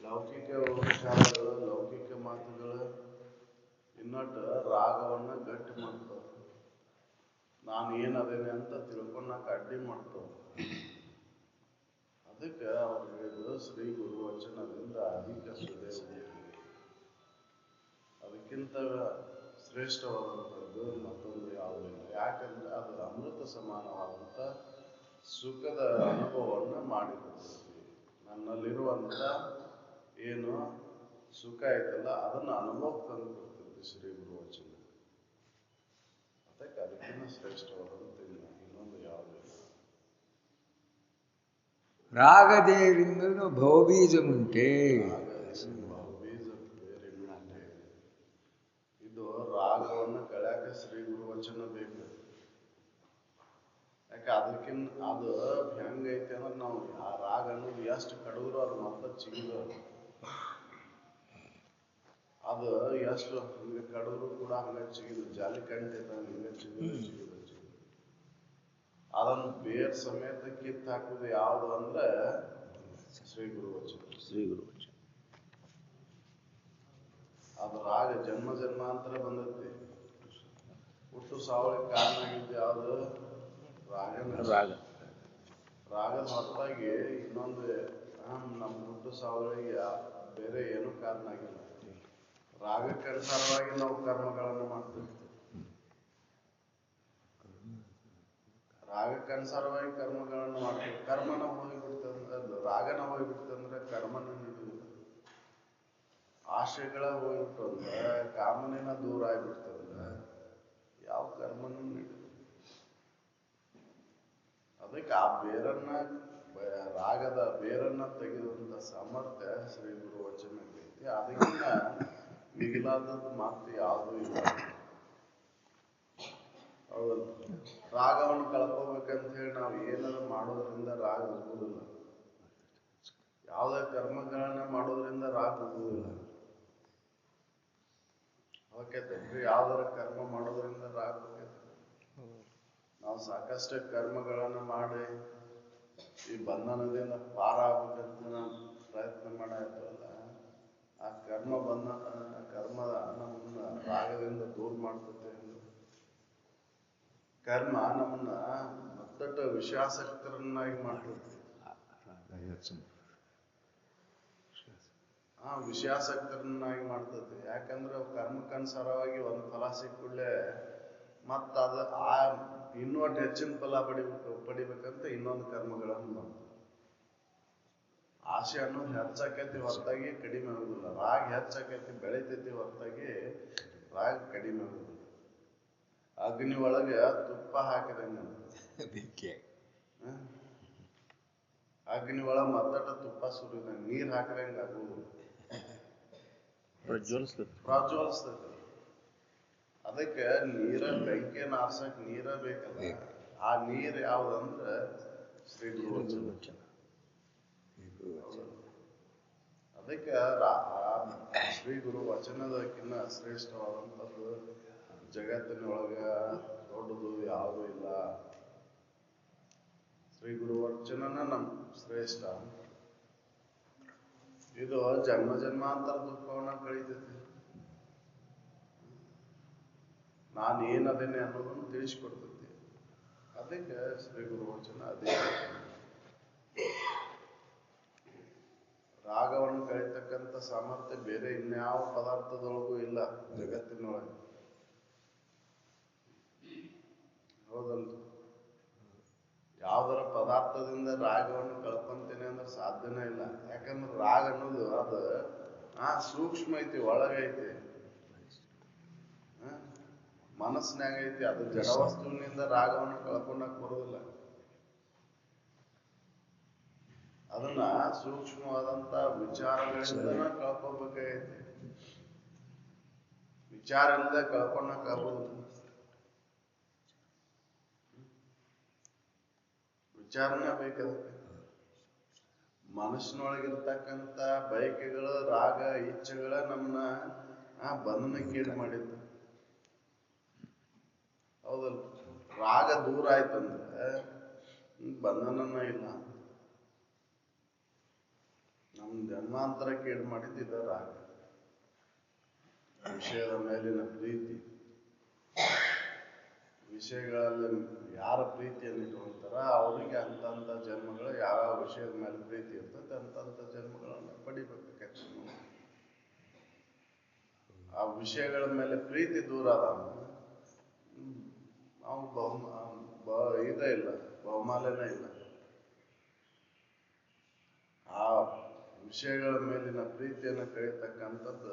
ಲೌಕಿಕ ವಿಚಾರಗಳು ಲೌಕಿಕ ಮಾತುಗಳು ಇನ್ನೊಟ್ಟು ರಾಗವನ್ನ ಗಟ್ಟಿ ಮಾಡ್ತಾವ. ನಾನು ಏನದೇನೆ ಅಂತ ತಿಳ್ಕೊಳಕ್ ಅಡ್ಡಿ ಮಾಡ್ತಾವ. ಅದಕ್ಕೆ ಅವ್ರು ಹೇಳಿದ್ರು ಶ್ರೀ ಗುರು ವಚನದಿಂದ ಅಧಿಕ ಸುದೇವ, ಅದಕ್ಕಿಂತ ಶ್ರೇಷ್ಠವಾದಂಥದ್ದು ಮತ್ತೊಂದು ಯಾವುದಿಲ್ಲ. ಯಾಕಂದ್ರೆ ಅದು ಅಮೃತ ಸಮಾನವಾದಂಥ ಸುಖದ ಅನುಭವವನ್ನು ಮಾಡಿಕೊಡ್ತೈತಿ. ನನ್ನಲ್ಲಿರುವಂಥ ಏನು ಸುಖ ಐತಲ್ಲ ಅದನ್ನು ಅನುಭವಕ್ಕೆ ತಂದು ಕೊಡ್ತೈತಿ ಶ್ರೀ ಗುರು ವಚನ. ಅದಕ್ಕಿಂತ ಶ್ರೇಷ್ಠವಾದಂಥ ಇನ್ನೊಂದು ಯಾವುದಿಲ್ಲ. ರಾಗದೇವರಿಂದ ಭವಬೀಜಮುಂಟೆ. ಬಹುಬೀಜ ಬೇರೆ ಉಂಟೆ. ಇದು ರಾಗವನ್ನು ಕಳ್ಯಾಕ ಶ್ರೀ ಗುರು ವಚನ ಬೇಕು. ಯಾಕೆ ಅದಕ್ಕಿಂತ ಅದು ಹೆಂಗೈತೆ ಅಂದ್ರೆ ನಾವು ಆ ರಾಗ ಅನ್ನೋದು ಎಷ್ಟು ಕಡಿದ್ರು ಅದು ಮತ್ತೆ ಚಿಗಿದು, ಅದು ಎಷ್ಟು ಹಿಂಗೆ ಕಡಿದ್ರು ಕೂಡ ಹಂಗೆ ಚಿಗಿದು, ಜಾಲಿ ಕಂಟೈತ ಹಿಂಗೆ ಚಿಗಿದು. ಅದನ್ನು ಬೇರ್ ಸಮೇತ ಕಿತ್ತು ಹಾಕುದು ಯಾವುದು ಅಂದ್ರೆ ಶ್ರೀ ಗುರು ವಚನ. ಶ್ರೀ ಗುರು ವಚನ ಅದು ರಾಗ ಜನ್ಮ ಜನ್ಮಾಂತರ ಬಂದೈತಿ. ಹುಟ್ಟು ಸಾವಳಿಗೆ ಕಾರಣ ಆಗಿದ್ದು ಯಾವುದು? ರಾಗ. ರಾಗದ ಹೊರತಾಗಿ ಇನ್ನೊಂದು ನಮ್ಮ ಹುಟ್ಟು ಸಾವಳಿಗೆ ಬೇರೆ ಏನೂ ಕಾರಣ ಆಗಿಲ್ಲ. ರಾಗಕ್ಕನುಸಾರವಾಗಿ ನಾವು ಕರ್ಮಗಳನ್ನು ಮಾಡ್ತೀವಿ. ರಾಗಕ್ಕನುಸಾರವಾಗಿ ಕರ್ಮಗಳನ್ನು ಮಾಡ್ತೀವಿ. ಕರ್ಮನ ಹೋಗಿಬಿಡ್ತಂದ್ರೆ ರಾಗನ ಹೋಗಿಬಿಡ್ತಂದ್ರೆ ಕರ್ಮನ ಹಿಡಿಯುವುದಿಲ್ಲ. ಆಶೆಗಳ ಹೋಗ್ಬಿಟ್ಟು ಅಂದ್ರೆ ಕಾಮನಿನ ದೂರ ಆಗಿಬಿಡ್ತಂದ್ರೆ ಯಾವ ಕರ್ಮನೂ ನೀಡುತ್ತೆ. ಅದಕ್ಕೆ ಆ ಬೇರನ್ನ ರಾಗದ ಬೇರನ್ನ ತೆಗೆಯುವಂತ ಸಾಮರ್ಥ್ಯ ಶ್ರೀ ಗುರು ವಚನ ಐತಿ. ಅದಕ್ಕಿಂತ ಮಿಗಿಲಾದದ್ದು ಮಾತು ಯಾವುದೂ ಇಲ್ಲ. ಹೌದಲ್ಲ? ರಾಗವನ್ನು ಕಳ್ಕೋಬೇಕಂತ ಹೇಳಿ ನಾವು ಏನಾದ್ರು ಮಾಡೋದ್ರಿಂದ ರಾಗ ಹೋಗುವುದಿಲ್ಲ. ಯಾವುದೇ ಕರ್ಮಗಳನ್ನ ಮಾಡೋದ್ರಿಂದ ರಾಗ ಹೋಗುವುದಿಲ್ಲ. ಹೋಗ್ತೈತಿ. ಯಾವ್ದಾರ ಕರ್ಮ ಮಾಡೋದ್ರಿಂದ ರಾಗ ಹೋಗ್ತೈತಿ. ನಾವು ಸಾಕಷ್ಟು ಕರ್ಮಗಳನ್ನು ಮಾಡಿ ಈ ಬಂಧನದಿಂದ ಪಾರ ಆಗ್ಬೇಕಂತ ನಾವು ಪ್ರಯತ್ನ ಮಾಡಾಯ್ತವಲ್ಲ, ಆ ಕರ್ಮ ನಮ್ಮನ್ನ ರಾಗದಿಂದ ದೂರ ಮಾಡ್ತೈತೆ. ಕರ್ಮ ನಮ್ಮನ್ನ ಮತ್ತಷ್ಟು ವಿಷಯಾಸಕ್ತರನ್ನಾಗಿ ಮಾಡ್ತೈತಿ. ವಿಷಯಾಸಕ್ತರನ್ನಾಗಿ ಮಾಡ್ತೈತಿ. ಯಾಕಂದ್ರೆ ಕರ್ಮಕ್ಕನುಸಾರವಾಗಿ ಒಂದು ಫಲ ಸಿಕ್ಕುಡ್ಲೆ ಮತ್ತ ಅದು ಇನ್ನೊಟ್ಟು ಹೆಚ್ಚಿನ ಫಲ ಪಡಿಬೇಕಂತ ಇನ್ನೊಂದು ಕರ್ಮಗಳನ್ನು ಮಾಡ್ತಾರೆ. ಆಸೆ ಅನ್ನೋದು ಹೆಚ್ಚಾಕೈತಿ ಹೊರತಾಗಿ ಕಡಿಮೆ ಆಗುದಿಲ್ಲ. ರಾಗ ಹೆಚ್ಚಾಕೈತಿ ಬೆಳಿತೈತಿ ಹೊರತಾಗಿ ರಾಗ ಕಡಿಮೆ ಆಗುದಿಲ್ಲ. ಅಗ್ನಿ ಒಳಗೆ ತುಪ್ಪ ಹಾಕಿದಂಗ, ಅಗ್ನಿ ಒಳಗೆ ಮತ್ತಟ ತುಪ್ಪ ಸುರಿದಂಗ, ನೀರ್ ಹಾಕಿದಂಗ ಆಗುದಿಲ್ಲ, ಪ್ರಜ್ವಲಿಸ್ತೈತಿ. ಅದಕ್ಕೆ ನೀರ ಬೆಂಕಿಯನ್ನು ಆರ್ಸಕ್ ನೀರ ಬೇಕಲ್ಲ. ಆ ನೀರ್ ಯಾವ್ದಂದ್ರೆ ಶ್ರೀ ಗುರು ವಚನ. ಅದಕ್ಕೆ ಶ್ರೀ ಗುರು ವಚನದಕ್ಕಿನ್ನ ಶ್ರೇಷ್ಠವಾದಂಥದ್ದು ಜಗತ್ತಿನೊಳಗ ದೊಡ್ಡದು ಯಾವುದೂ ಇಲ್ಲ. ಶ್ರೀ ಗುರು ವಚನನ ನಮ್ ಶ್ರೇಷ್ಠ. ಇದು ಜನ್ಮ ಜನ್ಮಾಂತರ ದುಃಖವನ್ನ ಕಳೀತೈತಿ. ನಾನು ಏನದೇನೆ ಅನ್ನೋದನ್ನು ತಿಳಿಸ್ಕೊಡ್ತೈತಿ. ಅದಕ್ಕೆ ಶ್ರೀ ಗುರು ವಚನ ಅದೇ. ರಾಗವನ್ನು ಕಳೀತಕ್ಕಂಥ ಸಾಮರ್ಥ್ಯ ಬೇರೆ ಇನ್ಯಾವ ಪದಾರ್ಥದೊಳಗೂ ಇಲ್ಲ ಜಗತ್ತಿನೊಳಗೆ. ಹೌದಲ್ರಿ? ಯಾವ್ದಾರ ಪದಾರ್ಥದಿಂದ ರಾಗವನ್ನು ಕಳ್ಕೊಂತೇನೆ ಅಂದ್ರೆ ಸಾಧ್ಯನೇ ಇಲ್ಲ. ಯಾಕಂದ್ರೆ ರಾಗ ಅನ್ನೋದು ಅದು ಸೂಕ್ಷ್ಮ ಐತಿ, ಒಳಗೈತಿ, ಮನಸ್ಸಿನಾಗ ಐತಿ. ಅದು ಜಡವಸ್ತುವಿನಿಂದ ರಾಗವನ್ನು ಕಳ್ಕೊಂಡಕ್ ಬರೋದಿಲ್ಲ. ಅದನ್ನ ಸೂಕ್ಷ್ಮವಾದಂತ ವಿಚಾರಗಳಿಂದ ಕಳ್ಕೊಬೇಕಾಗೈತಿ. ವಿಚಾರ ಇಲ್ಲದೆ ಕಳ್ಕೊಂಡಕ್ ಆಗೋದಿಲ್ಲ. ವಿಚಾರನೆ ಬೇಕದಕ್ಕೆ. ಮನಸ್ಸಿನೊಳಗಿರ್ತಕ್ಕಂಥ ಬಯಕೆಗಳು, ರಾಗ ಇಚ್ಛೆಗಳ ನಮ್ಮನ್ನ ಬಂಧನಕ್ಕೀಡು ಮಾಡಿದ್ದು. ಹೌದಲ್ಲ? ರಾಗ ದೂರ ಆಯ್ತಂದ್ರೆ ಬಂಧನನ ಇಲ್ಲ. ನಮ್ಮ ಜನ್ಮಾಂತರ ಕೇಳಿ ಮಾಡಿದ್ದು ಇದ ರಾಗ. ವಿಷಯದ ಮೇಲಿನ ಪ್ರೀತಿ, ವಿಷಯಗಳಲ್ಲಿ ಯಾರ ಪ್ರೀತಿಯನ್ನು ಇಟ್ಕೊಂತಾರ ಅವರಿಗೆ ಅಂತಂತ ಜನ್ಮಗಳು, ಯಾವ ವಿಷಯದ ಮೇಲೆ ಪ್ರೀತಿ ಇರ್ತದೆ ಅಂತಂತ ಜನ್ಮಗಳನ್ನ ಪಡಿಬೇಕಾಗತ್ತೆ. ಆ ವಿಷಯಗಳ ಮೇಲೆ ಪ್ರೀತಿ ದೂರ ಅದ ನಾವು ಇದೇ ಇಲ್ಲ, ಬಹುಮಾನನೇ ಇಲ್ಲ. ಆ ವಿಷಯಗಳ ಮೇಲಿನ ಪ್ರೀತಿಯನ್ನು ಕಳೀತಕ್ಕಂಥದ್ದು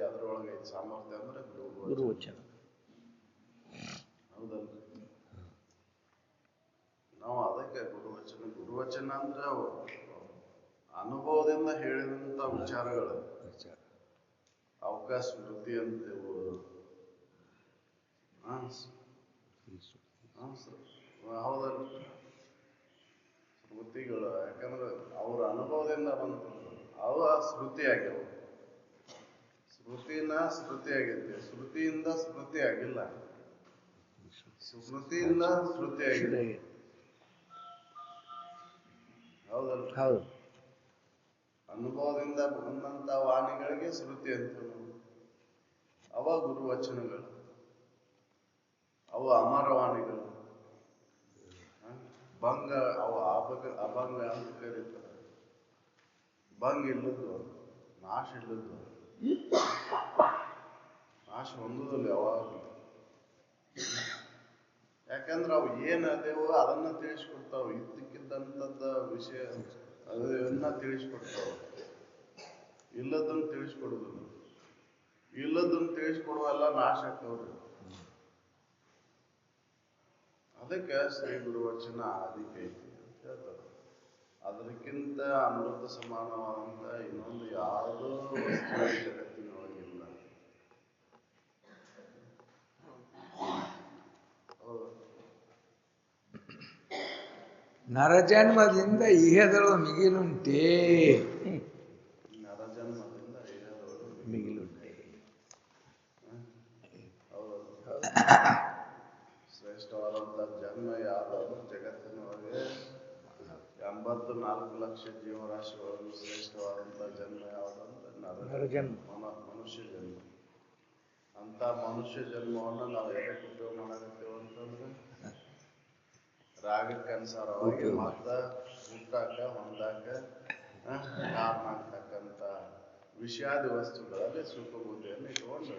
ಅದರೊಳಗೆ ಸಾಮರ್ಥ್ಯ ಅಂದ್ರೆ ಗುರುವಚನ. ಹೌದಲ್ಲ? ನಾವು ಅದಕ್ಕೆ ಗುರುವಚನ ಅಂದ್ರೆ ಅನುಭವದಿಂದ ಹೇಳಿದಂತ ವಿಚಾರಗಳು. ಅವಕಾಶ ಸ್ಮೃತಿ ಅಂತೇವು. ಹೌದಲ್ಲ? ಸ್ಮೃತಿಗಳು, ಯಾಕಂದ್ರೆ ಅವ್ರ ಅನುಭವದಿಂದ ಬಂತಂದ್ರು ಅವ ಸ್ಮೃತಿ ಆಗ್ಯಾವ. ಸ್ಮೃತಿನ ಸ್ಮೃತಿ ಆಗೈತಿ, ಸ್ಮೃತಿಯಿಂದ ಸ್ಮೃತಿ ಆಗಿಲ್ಲ, ಸ್ಮೃತಿಯಿಂದ ಸ್ಮೃತಿ ಆಗಿದೆ. ಹೌದಲ್ಲ? ಹೌದು. ಅನುಭವದಿಂದ ಬಂದಂತ ವಾಣಿಗಳಿಗೆ ಸ್ಮೃತಿ ಅಂತ ನಾವು. ಅವ ಗುರುವಚನಗಳು, ಅವು ಅಮರವಾಣಿಗಳು. ಭಂಗ ಅವ ಅಭಂಗ ಅಂತ ಕರೀತಾರೆ. ಭಂಗ ಇಲ್ಲದ್ದು, ನಾಶ ಇಲ್ಲದ್ದು, ನಾಶ ಹೊಂದುದಿಲ್ಲ ಯಾವಾಗಲೂ. ಯಾಕಂದ್ರೆ ಅವು ಏನ್ ಅದೇವೋ ಅದನ್ನ ತಿಳಿಸ್ಕೊಡ್ತಾವ. ಇದ್ದಕ್ಕಿದ್ದಂಥದ್ದ ವಿಷಯ ಅದನ್ನ ತಿಳಿಸ್ಕೊಡ್ತಾವ. ಇಲ್ಲದನ್ನ ತಿಳಿಸ್ಕೊಡುದಿಲ್ಲ. ಇಲ್ಲದನ್ನ ತಿಳಿಸ್ಕೊಡುವೆಲ್ಲ ನಾಶ ಆಗ್ತಾವ್ರಿ. ಅದಕ್ಕೆ ಶ್ರೀ ಗುರುವಚನ ಆದಿಕೈತಿ ಅಂತ ಹೇಳ್ತಾರೆ. ಅದಕ್ಕಿಂತ ಅಮೃತ ಸಮಾನವಾದಂತ ಇನ್ನೊಂದು ಯಾವುದೋ ವಸ್ತು ಜಗತ್ತಿನೊಳಗಿಲ್ಲ. ನರಜನ್ಮದಿಂದ ಇಹದಳು ಮಿಗಿಲುಂಟೇ. ನರಜನ್ಮದಿಂದ ಇಹದಳು ಮಿಗಿಲುಂಟೆ. ಶ್ರೇಷ್ಠವಾದಂತ ಜನ್ಮ ಯಾವುದು ಜಗತ್ತಿನೊಳಗೆ? 84 ಲಕ್ಷ ಜೀವರಾಶಿ ಒಳಗೂ ಶ್ರೇಷ್ಠವಾದಂತ ಜನ್ಮ ಯಾವುದಂದ್ರೆ ಮನುಷ್ಯ ಜನ್ಮ. ಅಂತ ಮನುಷ್ಯ ಜನ್ಮವನ್ನು ನಾವು ಎದಕ್ಕೆ ಉಪಯೋಗ ಮಾಡಾಕತ್ತೇವೆ ಅಂತಂದ್ರೆ ರಾಗಕ್ಕೆ ಅನುಸಾರವಾಗಿ ಮತ್ತ ಹುಟ್ಟಾಕ ಹೊಂದಾಕ ಕಾರಣ ಆಗ್ತಕ್ಕಂಥ ವಿಷಯಾದಿ ವಸ್ತುಗಳಲ್ಲಿ ಸುಖ ಬುದ್ಧಿಯನ್ನು ಇಟ್ಕೊಂಡು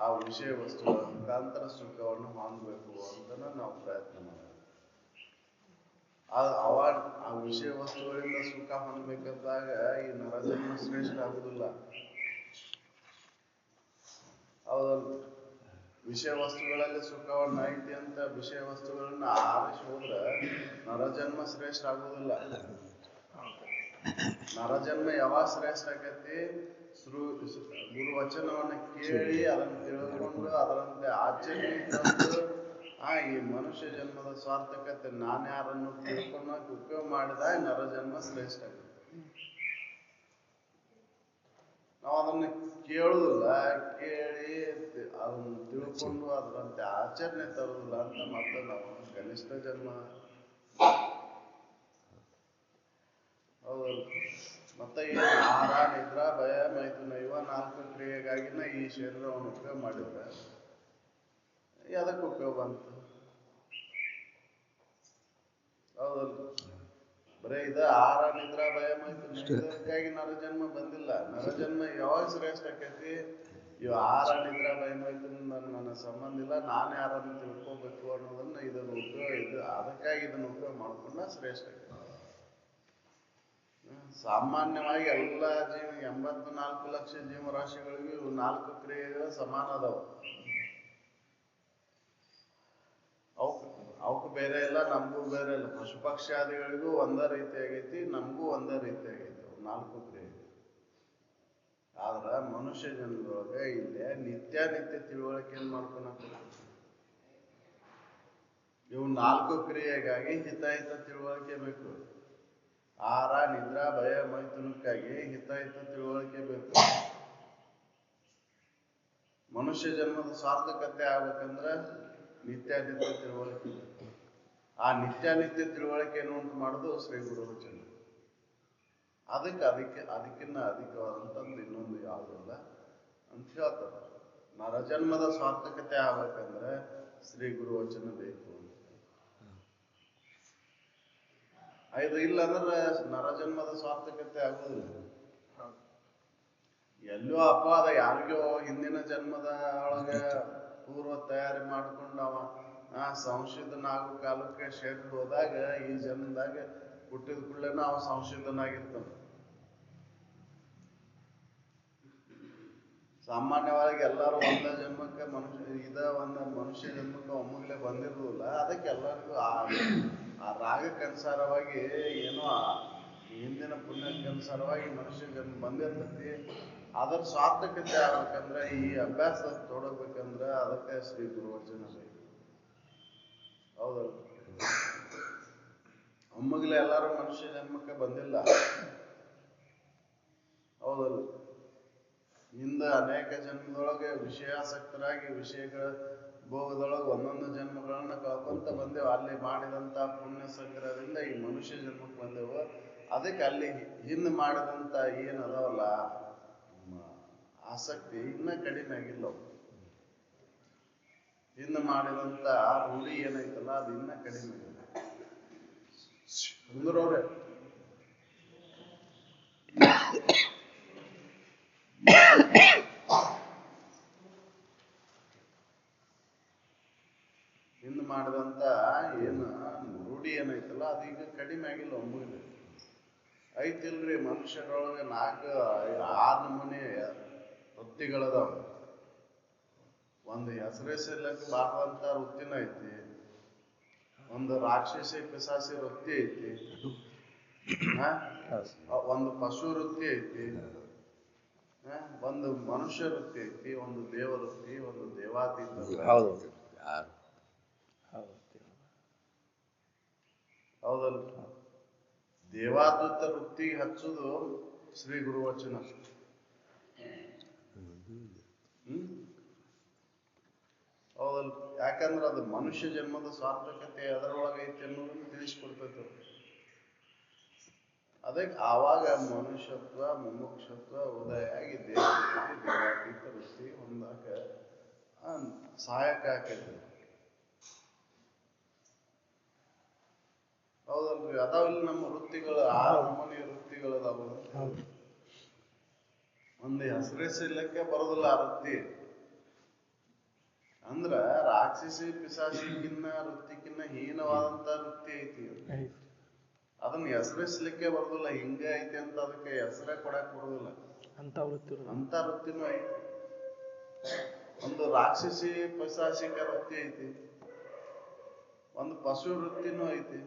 ಆ ವಿಷಯ ವಸ್ತುಗಳ ಮುಖಾಂತರ ಸುಖವನ್ನು ಹೊಂದಬೇಕು ಅಂತ ನಾವು ಪ್ರಯತ್ನ ಮಾಡ್ತೀವಿ. ಆ ವಿಷಯ ವಸ್ತುಗಳಿಂದ ಸುಖ ಹೊಂದಬೇಕಂದಾಗ ಈ ನರಜನ್ಮ ಶ್ರೇಷ್ಠ ಆಗುದಿಲ್ಲ. ಹೌದಲ್ಲ? ವಿಷಯ ವಸ್ತುಗಳಲ್ಲಿ ಸುಖವನ್ನ ಐತಿ ಅಂತ ವಿಷಯ ವಸ್ತುಗಳನ್ನ ಆರಿಸಿ ಹೋದ್ರೆ ನರಜನ್ಮ ಶ್ರೇಷ್ಠ ಆಗುದಿಲ್ಲ. ನರಜನ್ಮ ಯಾವಾಗ ಶ್ರೇಷ್ಠ ಆಗೈತಿ? ಗುರುವಚನವನ್ನ ಕೇಳಿ ಅದನ್ನು ತಿಳ್ಕೊಂಡು ಅದರಂತೆ ಆಚರಣೆ ತಂದು ಈ ಮನುಷ್ಯ ಜನ್ಮದ ಸ್ವಾರ್ಥಕತೆ ನಾನ್ಯಾರನ್ನು ತಿಳ್ಕೊಂಡಾಗ ಉಪಯೋಗ ಮಾಡಿದಾಗ ನರಜನ್ಮ ಶ್ರೇಷ್ಠ ಆಗುತ್ತೆ. ನಾವು ಅದನ್ನ ಕೇಳುದಿಲ್ಲ, ಕೇಳಿ ಅದನ್ನು ತಿಳ್ಕೊಂಡು ಅದರಂತೆ ಆಚರಣೆ ತರುದಿಲ್ಲ ಅಂತ ಮತ್ತೆ ನಾವು ಕನಿಷ್ಠ ಜನ್ಮ. ಹೌದಲ್ಲ? ಮತ್ತೆ ಏನು ಆಹಾರ, ನಿದ್ರಾ, ಭಯ, ಮೈಥುನ ಇವ 4 ಕ್ರಿಯೆಗಾಗಿನ ಈ ಶರೀರವನ್ನು ಉಪಯೋಗ ಮಾಡಿದ್ರೆ ಅದಕ್ಕೆ ಉಪಯೋಗ ಬಂತು. ಹೌದಲ್ಲ? ಬರೇ ಇದ ಆಹಾರ, ನಿದ್ರಾ, ಭಯ, ಮೈಥುನ ಇದಕ್ಕಾಗಿ ನರಜನ್ಮ ಬಂದಿಲ್ಲ. ನರಜನ್ಮ ಯಾವಾಗ ಶ್ರೇಷ್ಠ ಆಕೈತಿ? ಇವ ಆಹಾರ, ನಿದ್ರಾ, ಭಯ, ಮೈಥುನ ನನ್ನ ಸಂಬಂಧ ಇಲ್ಲ, ನಾನು ಯಾರನ್ನು ತಿಳ್ಕೋಬೇಕು ಅನ್ನೋದನ್ನ ಇದನ್ನು ಉಪಯೋಗ ಅದಕ್ಕಾಗಿ ಇದನ್ನು ಉಪಯೋಗ ಮಾಡ್ಕೊಂಡ ಶ್ರೇಷ್ಠ ಆಕೈತಿ. ಸಾಮಾನ್ಯವಾಗಿ ಎಲ್ಲ 84 ಲಕ್ಷ ಜೀವರಾಶಿಗಳಿಗೂ ಇವು 4 ಕ್ರಿಯೆಗಳು ಸಮಾನ ಅದಾವ. ಅವಕ್ಕೂ ಬೇರೆ ಇಲ್ಲ, ನಮಗೂ ಬೇರೆ ಇಲ್ಲ. ಪಶು ಪಕ್ಷಾದಿಗಳಿಗೂ ಒಂದೇ ರೀತಿ ಆಗೈತಿ, ನಮಗೂ ಒಂದೇ ರೀತಿ ಆಗೈತಿ 4 ಕ್ರಿಯೆ. ಆದ್ರ ಮನುಷ್ಯ ಜನ್ಮದೊಳಗೆ ಇಲ್ಲೇ ನಿತ್ಯ ತಿಳುವಳಿಕೆಯನ್ನು ಮಾಡ್ಕೊಳಕ ಇವು 4 ಕ್ರಿಯೆಗಾಗಿ ಹಿತಾಹಿತ ತಿಳುವಳಿಕೆ ಬೇಕು. ಆಹಾರ, ನಿದ್ರಾ, ಭಯ, ಮೈಥುನಕ್ಕಾಗಿ ಹಿತಾಹಿತ ತಿಳುವಳಿಕೆ ಬೇಕು. ಮನುಷ್ಯ ಜನ್ಮದ ಸಾರ್ಥಕತೆ ಆಗ್ಬೇಕಂದ್ರೆ ನಿತ್ಯ ತಿಳುವಳಿಕೆ ಬೇಕು. ಆ ನಿತ್ಯ ತಿಳುವಳಿಕೆಯನ್ನು ಉಂಟು ಮಾಡೋದು ಶ್ರೀ ಗುರುವಚನ. ಅದಕ್ಕಿನ್ನ ಅಧಿಕವಾದಂಥದ್ದು ಇನ್ನೊಂದು ಯಾವುದಿಲ್ಲ ಅಂತ ಹೇಳ್ತಾರೆ. ನರಜನ್ಮದ ಸಾರ್ಥಕತೆ ಆಗ್ಬೇಕಂದ್ರೆ ಶ್ರೀ ಗುರು ವಚನ ಬೇಕು. ಇದು ಇಲ್ಲ ಅಂದ್ರೆ ನರಜನ್ಮದ ಸಾರ್ಥಕತೆ ಆಗುದಿಲ್ಲ. ಎಲ್ಲೋ ಅಪವಾದ ಯಾರಿಗೋ ಹಿಂದಿನ ಜನ್ಮದ ಒಳಗೆ ಪೂರ್ವ ತಯಾರಿ ಮಾಡ್ಕೊಂಡು ಅವ ಸಂಶೋಧನಾಗೋ ಕಾಲಕ್ಕೆ ಶರೀರ ಹೋದಾಗ ಈ ಜನ್ಮದಾಗ ಹುಟ್ಟಿದ ಕೂಡಲೇ ಅವ ಸಂಶೋಧನಾಗಿರ್ತಾನೆ. ಸಾಮಾನ್ಯವಾಗಿ ಎಲ್ಲರೂ ಒಂದ ಜನ್ಮಕ್ಕೆ ಮನುಷ್ಯ ಜನ್ಮಕ್ಕೆ ಒಮ್ಮಗಲೇ ಬಂದಿರುವುದಿಲ್ಲ. ಅದಕ್ಕೆ ಎಲ್ಲರಿಗೂ ಆ ರಾಗಕ್ಕನುಸಾರವಾಗಿ ಏನೋ ಹಿಂದಿನ ಪುಣ್ಯಕ್ಕನುಸಾರವಾಗಿ ಮನುಷ್ಯ ಜನ್ಮ ಬಂದಿರ್ತೈತಿ. ಅದರ ಸಾರ್ಥಕತೆ ಆಗ್ಬೇಕಂದ್ರೆ ಈ ಅಭ್ಯಾಸ ತೊಡಬೇಕಂದ್ರೆ ಅದಕ್ಕೆ ಶ್ರೀ ಗುರುವಚನ ಬೇಕು. ಹೌದಲ್ಲ? ಒಮ್ಮಗಲೇ ಎಲ್ಲರೂ ಮನುಷ್ಯ ಜನ್ಮಕ್ಕೆ ಬಂದಿಲ್ಲ. ಹೌದಲ್ಲ? ಹಿಂದ ಅನೇಕ ಜನ್ಮದೊಳಗೆ ವಿಷಯಾಸಕ್ತರಾಗಿ ವಿಷಯಗಳ ಭೋಗದೊಳಗೆ ಒಂದೊಂದು ಜನ್ಮಗಳನ್ನ ಕಳ್ಕೊಂತ ಬಂದೆವು. ಅಲ್ಲಿ ಮಾಡಿದಂತ ಪುಣ್ಯ ಸಂಗ್ರಹದಿಂದ ಈ ಮನುಷ್ಯ ಜನ್ಮಕ್ಕೆ ಬಂದೆವು. ಅದಕ್ಕೆ ಅಲ್ಲಿ ಹಿಂದೆ ಮಾಡಿದಂತ ಏನ್ ಅದಾವಲ್ಲ ಆಸಕ್ತಿ ಇನ್ನ ಕಡಿಮೆ ಆಗಿಲ್ಲ. ಹಿಂದೆ ಮಾಡಿದಂತ ರೂಢಿ ಏನೈತಲ್ಲ ಅದು ಇನ್ನ ಕಡಿಮೆ ಆಗಿಲ್ಲ. ಸುಂದರವ್ರೆ, ಹಿಂದೆ ಮಾಡಿದಂತ ಏನು ರೂಢಿ ಏನೈತಲ್ಲ ಅದು ಈಗ ಕಡಿಮೆ ಆಗಿಲ್ಲ. ಒಮ್ಮೆ ಐತಿಲ್ರಿ ಮನುಷ್ಯರೊಳಗೆ 4-6 ನಮೂನೆ ವೃತ್ತಿಗಳದಾವ. ಒಂದು ಹೆಸರೇಸಲಕ್ಕೆ ಬಾರದಂತ ವೃತ್ತಿನ ಐತಿ, ಒಂದು ರಾಕ್ಷಸಿ ಪಿಸಾಸಿ ವೃತ್ತಿ ಐತಿ, ಒಂದು ಪಶು ವೃತ್ತಿ ಐತಿ, ಒಂದು ಮನುಷ್ಯ ವೃತ್ತಿ ಐತಿ, ಒಂದು ದೇವ ವೃತ್ತಿ, ಒಂದು ದೇವಾತೀತ. ಹೌದಲ್ಲ? ದೇವಾದೂತ ವೃತ್ತಿಗೆ ಹಚ್ಚುದು ಶ್ರೀ ಗುರುವಚನ. ಹೌದಲ್ಲ? ಯಾಕಂದ್ರೆ ಅದು ಮನುಷ್ಯ ಜನ್ಮದ ಸಾರ್ಥಕತೆ ಅದರೊಳಗೆ ಐತಿ ಅನ್ನೋದನ್ನು ತಿಳಿಸ್ಕೊಡ್ತೈತೆ. ಅದಕ್ಕೆ ಆವಾಗ ಮನುಷ್ಯತ್ವ ಮುಮುಕ್ಷತ್ವ ಉದಯ ಆಗಿ ದೇವಾತೀತ ವೃತ್ತಿ ಹೊಂದಾಕ ಸಹಾಯಕ ಆಕೈತಿ. ಹೌದಲ್ರಿ? ಅದಾವಿಲ್ಲ ನಮ್ಮ ವೃತ್ತಿಗಳು 6 ನಮೂನೆ ವೃತ್ತಿಗಳದಾವ. ಒಂದು ಹೆಸರಿಸಲಿಕ್ಕೆ ಬರೋದಿಲ್ಲ ಆ ವೃತ್ತಿ. ಅಂದ್ರ ರಾಕ್ಷಸಿ ಪಿಸಾಸಿಕಿನ್ನ ವೃತ್ತಿಕಿನ್ನ ಹೀನವಾದಂತ ವೃತ್ತಿ ಐತಿ. ಅದನ್ನ ಹೆಸರಿಸ್ಲಿಕ್ಕೆ ಬರೋದಿಲ್ಲ. ಹಿಂಗ ಐತಿ ಅಂತ ಅದಕ್ಕೆ ಹೆಸರೇ ಕೊಡಕ್ ಬರೋದಿಲ್ಲ. ಅಂತ ವೃತ್ತಿನೂ ಐತಿ. ಒಂದು ರಾಕ್ಷಸಿ ಪಿಸಾಸಿಕ ವೃತ್ತಿ ಐತಿ, ಒಂದು ಪಶು ವೃತ್ತಿನೂ ಐತಿ.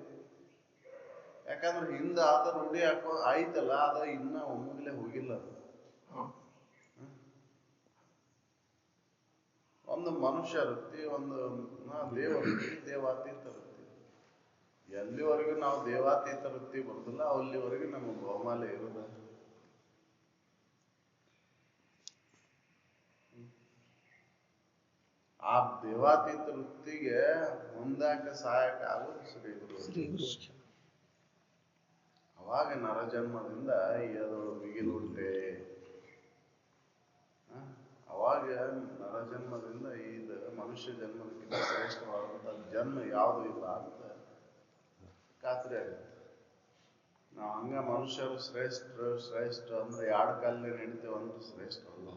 ಯಾಕಂದ್ರೆ ಹಿಂದ ಆದ ರೂಢಿ ಆಯ್ತಲ್ಲ, ಅದ ಇನ್ನ ಒಮ್ಮಗಲೇ ಹೋಗಿಲ್ಲ. ಒಂದು ಮನುಷ್ಯ ವೃತ್ತಿ, ಒಂದು ದೇವ ವೃತ್ತಿ, ದೇವಾತೀತ ವೃತ್ತಿ. ಎಲ್ಲಿವರೆಗೂ ನಾವು ದೇವಾತೀತ ವೃತ್ತಿ ಬರುದಿಲ್ಲ ಅಲ್ಲಿವರೆಗೂ ನಮ್ಮ ಗೋಮಾಲೆ ಇರುದ. ಆ ದೇವಾತೀತ ವೃತ್ತಿಗೆ ಹೊಂದಾಕ ಸಹಾಯಕ ಆಗೋದು ಶ್ರೀ ಗುರು. ಅವಾಗ ನರಜನ್ಮದಿಂದ ಎದಳು ಬಿಗಿಲುಂಟೆ. ಅವಾಗ ನರಜನ್ಮದಿಂದ ಇದು ಮನುಷ್ಯ ಜನ್ಮಕ್ಕಿಂತ ಶ್ರೇಷ್ಠವಾದಂತ ಜನ್ಮ ಯಾವುದು ಇಲ್ಲ ಅಂತ ಖಾತ್ರಿ ಆಗುತ್ತೆ. ನಾವು ಹಂಗ ಮನುಷ್ಯರು ಶ್ರೇಷ್ಠ ಅಂದ್ರೆ 2 ಕಾಲಲ್ಲಿ ನಡಿತೇವೆ ಅಂದ್ರೆ ಶ್ರೇಷ್ಠ ಅಲ್ಲ.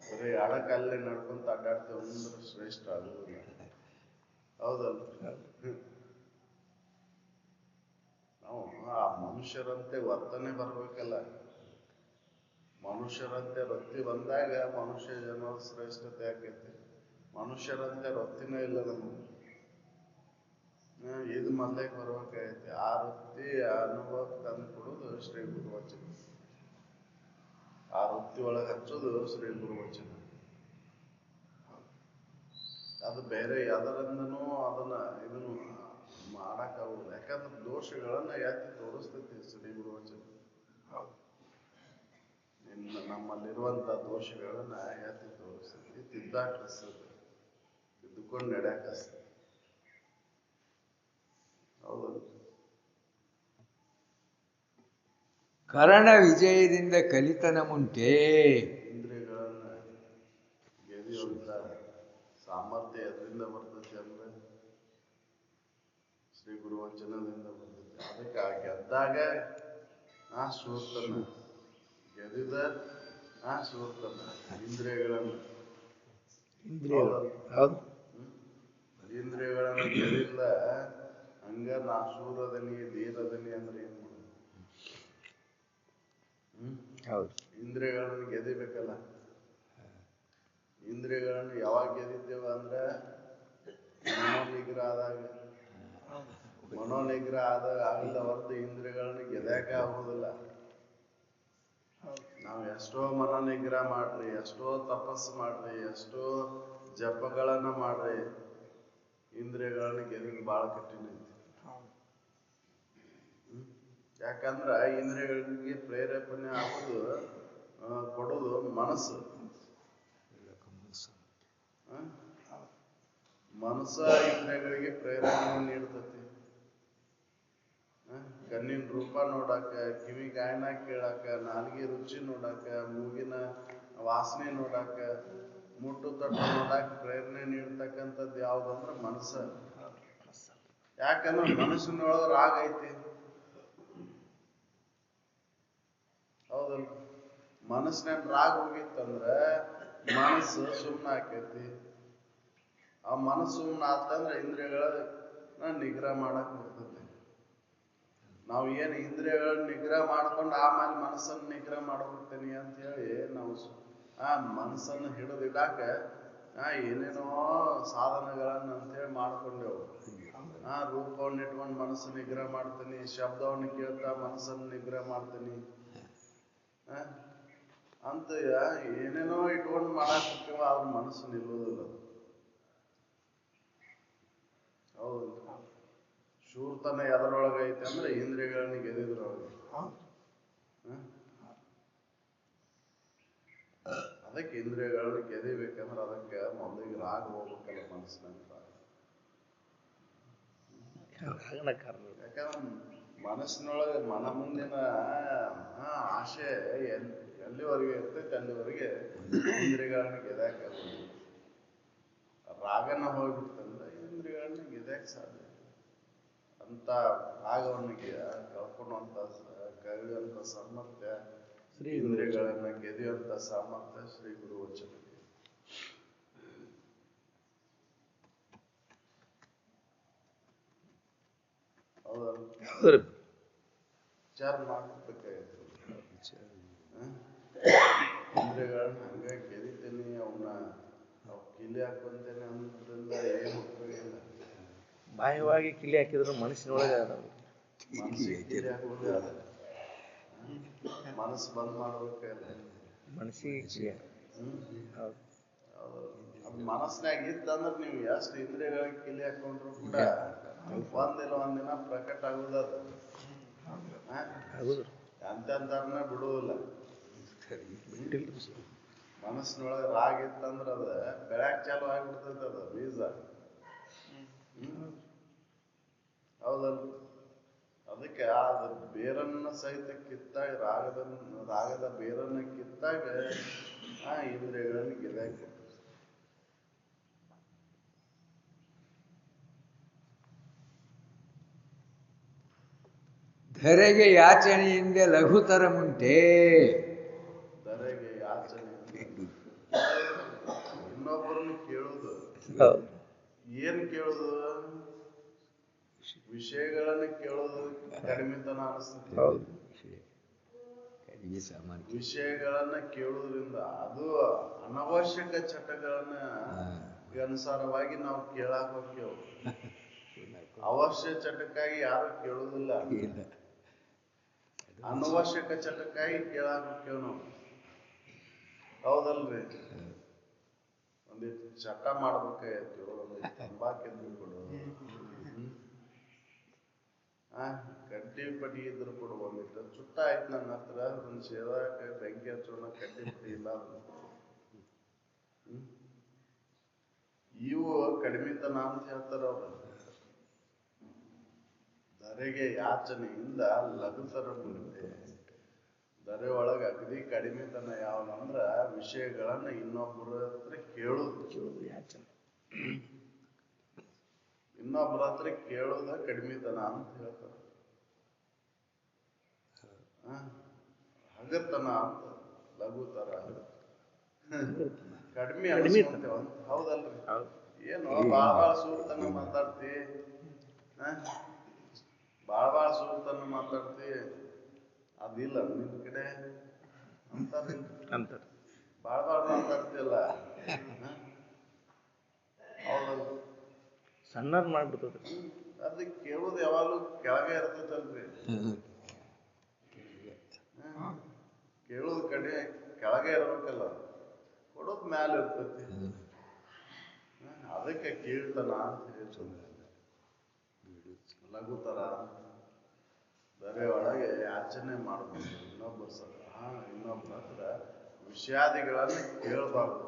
ಬರೀ 2 ಕಾಲಲ್ಲಿ ನಡ್ಕೊಂತ ಅಡ್ಡಾಡ್ತೇವೆ ಅಂದ್ರೆ ಶ್ರೇಷ್ಠ ಆಗುದಿಲ್ಲ. ಹೌದಲ್ಲ? ನಾವು ಆ ಮನುಷ್ಯರಂತೆ ವರ್ತನೆ ಬರ್ಬೇಕಲ್ಲ. ಮನುಷ್ಯರಂತೆ ವೃತ್ತಿ ಬಂದಾಗ ಮನುಷ್ಯ ಜನ್ಮದ ಶ್ರೇಷ್ಠತೆ ಆಕೈತಿ. ಮನುಷ್ಯರಂತೆ ವೃತ್ತಿನೇ ಇಲ್ಲ ನಮಗೆ. ಇದು ಮೊದಲಿಗೆ ಬರ್ಬೇಕಾಗೈತಿ. ಆ ವೃತ್ತಿ ಅನುಭವ ತಂದು ಕೊಡೋದು ಶ್ರೀ ಗುರುವಚನ. ಆ ವೃತ್ತಿ ಒಳಗೆ ಹಚ್ಚೋದು ಶ್ರೀ ಗುರುವಚನ. ಅದು ಬೇರೆ ಯಾವ್ದರಿಂದನೂ ಅದನ್ನ ಇದನ್ನು ಮಾಡಕ್ಕಾಗುದಿಲ್ಲ. ಯಾಕಂದ್ರೆ ದೋಷಗಳನ್ನ ಎತ್ತಿ ತೋರಿಸ್ತೈತಿ ಶ್ರೀ ಗುರುವಚನ. ನಮ್ಮಲ್ಲಿರುವಂತ ದೋಷಗಳನ್ನ ಎತ್ತಿ ತೋರಿಸ್ತೈತಿ, ತಿದ್ದಾಕಸ್ತದೆ, ತಿದ್ದುಕೊಂಡು ನಡೆಯಕಸ್ತದೆ. ಹೌದಲ್ಲ? ಕರಣ ವಿಜಯದಿಂದ ಕಲಿತನಮುಂಟೆ. ಇಂದ್ರಿಯಗಳನ್ನ ಗೆದಿಯುವಂತ ಸಾಮರ್ಥ್ಯ ಎದರಿಂದ ಬರ್ತೈತಿ ಅಂದ್ರೆ ಶ್ರೀ ಗುರು ವಚನದಿಂದ ಬರ್ತೈತಿ. ಅದಕ್ಕೆ ಆ ಗೆದ್ದಾಗ ಶೂರ್ತನ, ಗೆದಿದ ಶೂರ್ತನ ಇಂದ್ರಿಯಗಳನ್ನ. ಹೌದು. ಇಂದ್ರಿಯಗಳನ್ನ ಗೆದಿಲ್ಲ ಹಂಗ ನಾ ಶೂರದನಿ ಧೀರದನಿ ಅಂದ್ರೆ ಏನ್ ಹೌದು. ಇಂದ್ರಿಯಗಳನ್ನು ಗೆದಿಬೇಕಲ್ಲ. ಇಂದ್ರಿಯಗಳನ್ನು ಯಾವಾಗ ಗೆದಿದ್ದೇವ ಅಂದ್ರೆ ಮನೋನಿಗ್ರಹ ಆದಾಗ. ಮನೋನಿಗ್ರಹ ಆದಾಗ ಆಗಲ್ಲ ಹೊರತು ಇಂದ್ರಿಯಗಳನ್ನು ಗೆದ್ಯಾಕ ಆಗುದಿಲ್ಲ. ನಾವು ಎಷ್ಟೋ ಮನೋನಿಗ್ರಹ ಮಾಡ್ರಿ, ಎಷ್ಟೋ ತಪಸ್ಸು ಮಾಡ್ರಿ, ಎಷ್ಟೋ ಜಪಗಳನ್ನ ಮಾಡ್ರಿ, ಇಂದ್ರಿಯಗಳನ್ನು ಗೆದಿದ್ದು ಬಹಳ ಕಠಿಣ ಐತಿ. ಯಾಕಂದ್ರ ಇಂದ್ರಿಯಗಳಿಗೆ ಪ್ರೇರೇಪಣೆ ಆಗೋದು ಕೊಡೋದು ಮನಸ್ಸು. ಮನಸ್ಸ ಇಂದ್ರಿಯಗಳಿಗೆ ಪ್ರೇರಣೆ ನೀಡ್ತತಿ. ಕಣ್ಣಿನ ರೂಪ ನೋಡಾಕ, ಕಿವಿ ಗಾಯನ ಕೇಳಾಕ, ನಾಲಿಗೆ ರುಚಿ ನೋಡಾಕ, ಮೂಗಿನ ವಾಸನೆ ನೋಡಾಕ, ಮುಟ್ಟು ತಟ್ಟು ನೋಡಾಕ ಪ್ರೇರಣೆ ನೀಡ್ತಕ್ಕಂಥದ್ದು ಯಾವ್ದಂದ್ರ ಮನಸ್ಸ. ಯಾಕಂದ್ರೆ ಮನಸ್ಸಿನೊಳಗೆ ರಾಗ ಐತಿ. ಹೌದಲ್ಲ? ಮನಸ್ಸಿನ ರಾಗ ಹೋಗಿತ್ತಂದ್ರ ಮನಸ್ಸು ಸುಮ್ಮನೆ ಆಕೈತಿ. ಆ ಮನಸ್ಸು ಸುಮ್ಮನೆ ಆತಂದ್ರೆ ಇಂದ್ರಿಯಗಳ ನಿಗ್ರಹ ಮಾಡಕ್ ಬರ್ತೈತಿ. ನಾವು ಏನು ಇಂದ್ರಿಯಗಳನ್ನ ನಿಗ್ರಹ ಮಾಡ್ಕೊಂಡು ಆಮೇಲೆ ಮನಸ್ಸನ್ನು ನಿಗ್ರಹ ಮಾಡ್ಬಿಡ್ತೇನೆ ಅಂತ ಹೇಳಿ ನಾವು ಮನಸ್ಸನ್ನು ಹಿಡಿದಿಡಾಕ ಏನೇನೋ ಸಾಧನಗಳನ್ನ ಅಂತೇಳಿ ಮಾಡ್ಕೊಂಡೆವು. ರೂಪವನ್ನು ಇಟ್ಕೊಂಡು ಮನಸ್ಸು ನಿಗ್ರಹ ಮಾಡ್ತೀನಿ, ಶಬ್ದವನ್ನು ಕೇಳ್ತಾ ಮನಸ್ಸನ್ನು ನಿಗ್ರಹ ಮಾಡ್ತೀನಿ ಅಂತ ಏನೇನೋ ಇಟ್ಕೊಂಡು ಮಾಡಾಕ್ತಿವ. ಅವ್ರ ಮನಸ್ಸು ನಿಲ್ಲುವುದಿಲ್ಲ. ಹೌದು. ಶೂರ್ತನ ಎದರೊಳಗ ಐತೆ ಅಂದ್ರೆ ಇಂದ್ರಿಯಗಳನ್ನ ಗೆದಿದ್ರೊಳಗೆ. ಅದಕ್ಕೆ ಇಂದ್ರಿಯಗಳನ್ನ ಗೆದಿಬೇಕಂದ್ರೆ ಅದಕ್ಕೆ ಮೊದಲಿಗೆ ರಾಗ ಹೋಗ್ಬೇಕಲ್ಲ ಮನಸ್ಸಿನಾಗ. ಯಾಕಂದ್ರೆ ಮನಸ್ಸಿನೊಳಗೆ ಮನ ಮುಂದಿನ ಆಶೆ ಎಲ್ಲಿವರೆಗೆ ಇರ್ತೈತೆ ಅಲ್ಲಿವರೆಗೆ ಇಂದ್ರಿಯಗಳನ್ನ ಗೆದಾಕ. ರಾಗನ ಹೋಗ್ಬಿಡ್ತಂದ್ರೆ ಇಂದ್ರಿಯಗಳನ್ನ ಗೆದ್ಯಾಕ ಸಾಧ್ಯ. ಅಂತ ರಾಗವನ್ನು ಕಳ್ಕೊಳ್ಳುವಂತ ಕಳೆಯುವಂತ ಸಾಮರ್ಥ್ಯ, ಇಂದ್ರಿಯಗಳನ್ನ ಗೆದಿಯುವಂತ ಸಾಮರ್ಥ್ಯ ಶ್ರೀ ಗುರು ವಚನ. ಹೌದಲ್ಲ? ವಿಚಾರ ಮಾಡ್ಬೇಕಾಯ್ತು. ಇಂದ್ರಿಯಗಳನ್ನ ಹಂಗ ಗೆದಿತೀನಿ, ಅವನ್ನ ಕಿಲಿ ಹಾಕೊಂತೇನೆ ಅನ್ನೋದ್ರಿಂದ ಏನು ಉಪಯೋಗ ಇಲ್ಲ. ಬಾಹ್ಯವಾಗಿ ಕಿಲಿ ಹಾಕಿದ್ರು ಮನಸ್ಸಿನೊಳಗೆ ಕಿಲಿ ಹಾಕೋದೇ ಅದ. ಮನಸ್ಸು ಬಂದ್ ಮಾಡ್ಬೇಕಲ್ಲ ಮನಸ್ಸಿಗೆ. ಮನಸ್ಸಿನಾಗ ಇತ್ತಂದ್ರೆ ನೀವು ಎಷ್ಟು ಇಂದ್ರಿಯಗಳಿಗೆ ಕಿಲಿ ಹಾಕೊಂಡ್ರು ಕೂಡ ಒಂದಿಲ್ಲ ಒಂದಿನ ಪ್ರಕಟ ಆಗುದದ. ಎಂತೆಂತಾರನ್ನ ಬಿಡುವುದಿಲ್ಲ. ಮನಸ್ಸಿನೊಳಗೆ ರಾಗ ಇತ್ತಂದ್ರ ಅದ ಬೆಳ್ಯಾಕ್ ಚಾಲು ಆಗ್ಬಿಡ್ತೈತೆ. ಅದ ಬೀಜ. ಹೌದಲ್ಲ? ಅದಕ್ಕೆ ಅದು ಬೇರನ್ನ ಸಹಿತ ಕಿತ್ತಾಗ ರಾಗದ ಬೇರನ್ನ ಕಿತ್ತಾಗ ಇಂದ್ರಿಯಗಳನ್ನ ಗೆದಾಕಿ. ಧರೆಗೆ ಯಾಚನೆಯಿಂದ ಲಘುತರಮುಂಟೆ. ಧರೆಗೆ ಯಾಚನೆಯಿಂದ ಇನ್ನೊಬ್ಬರನ್ನು ಕೇಳುದು. ಏನ್ ಕೇಳುದು? ವಿಷಯಗಳನ್ನ ಕೇಳೋದು ಕಡಿಮೆತನ ಅನಿಸ್ತದೆ. ವಿಷಯಗಳನ್ನ ಕೇಳುವುದರಿಂದ ಅದು ಅನವಶ್ಯಕ ಚಟಗಳನ್ನ ಅನುಸಾರವಾಗಿ ನಾವು ಕೇಳಾಕ ಹೋಗ್ತೇವೆ. ಅವಶ್ಯ ಚಟಕ್ಕಾಗಿ ಯಾರು ಕೇಳುವುದಿಲ್ಲ. ಅನವಶ್ಯಕ ಚಟಕ್ಕಾಗಿ ಕೇಳಾಕ ಹೋಗ್ತೇವೆ ನಾವು. ಹೌದಲ್ರಿ? ಒಂದಿಷ್ಟು ಚಟ ಮಾಡ್ಬೇಕಾಯ್ತು, ಒಂದಿಷ್ಟು ತಂಬಾಕಿದ್ರು ಕೊಡು, ಕಡ್ಡಿ ಪಡಿ ಇದ್ರು ಕೊಡು. ಒಂದಿಟ್ಟು ಚುಟ್ಟ ಆಯ್ತು ನನ್ನ ಹತ್ರ, ಒಂದು ಸೇದಾಕ ಬೆಂಕಿ ಹಚ್ಚೋಣ, ಕಡ್ಡಿ ಪಡಿ ಇಲ್ಲ. ಇವು ಕಡಿಮೆತನ ಅಂತ ಹೇಳ್ತಾರ ಅವ್ರು. ಧರೆಗೆ ಯಾಚನೆಯಿಂದ ಲಘುತರ ಮುಂದೆ ದರೆ ಒಳಗ ಅಗದಿ ಕಡಿಮೆತನ ಯಾವ್ದಂದ್ರ ವಿಷಯಗಳನ್ನ ಇನ್ನೊಬ್ಬರ ಹತ್ರ ಕೇಳುದು. ಯಾಚನೆ. ಇನ್ನೊಬ್ಬರ ಹತ್ರ ಕೇಳುದ ಕಡಿಮೆತನ ಅಂತ ಹೇಳ್ತಾರೆ. ಹಗರ್ತನ ಅಂತ ಲಘುತರ ಕಡಿಮೆ ಅನಿಸ್ಕೊಂತೇವ. ಹೌದಲ್ರಿ? ಏನು ಬಾಳ ಸೂರ್ತನ ಮಾತಾಡ್ತಿ, ಬಾಳ ಸೂರ್ತನ ಮಾತಾಡ್ತಿ, ಅದಿಲ್ಲ ನಿನ್ ಕಡೆ ಅಂತಾರ. ಬಾಳ ಮಾತಾಡ್ತಿಯಲ್ಲ, ಹೌದಲ್ಲ? ಸಣ್ಣದ್ ಮಾಡ್ಬಿಡ್ತದ್ರಿ. ಅದಕ್ಕೆ ಕೇಳೋದು ಯಾವಾಗಲೂ ಕೆಳಗೆ ಇರ್ತೈತಲ್ರಿ. ಕೇಳೋದು ಕೆಳಗೆ ಇರ್ಬೇಕಲ್ಲ, ಕೊಡೋದ್ ಮ್ಯಾಲ ಇರ್ತೈತಿ. ಅದಕ್ಕೆ ಕೀರ್ತನ ಅಂತ ಹೇಳ್ತಾರೆ. ಲಘುತರ ಬರೆ ಒಳಗೆ ಯಾಚನೆ ಮಾಡ್ಬೇಕು. ಇನ್ನೊಬ್ಬರ ಹತ್ರ ವಿಷಯಾದಿಗಳನ್ನ ಕೇಳಬಾರ್ದು.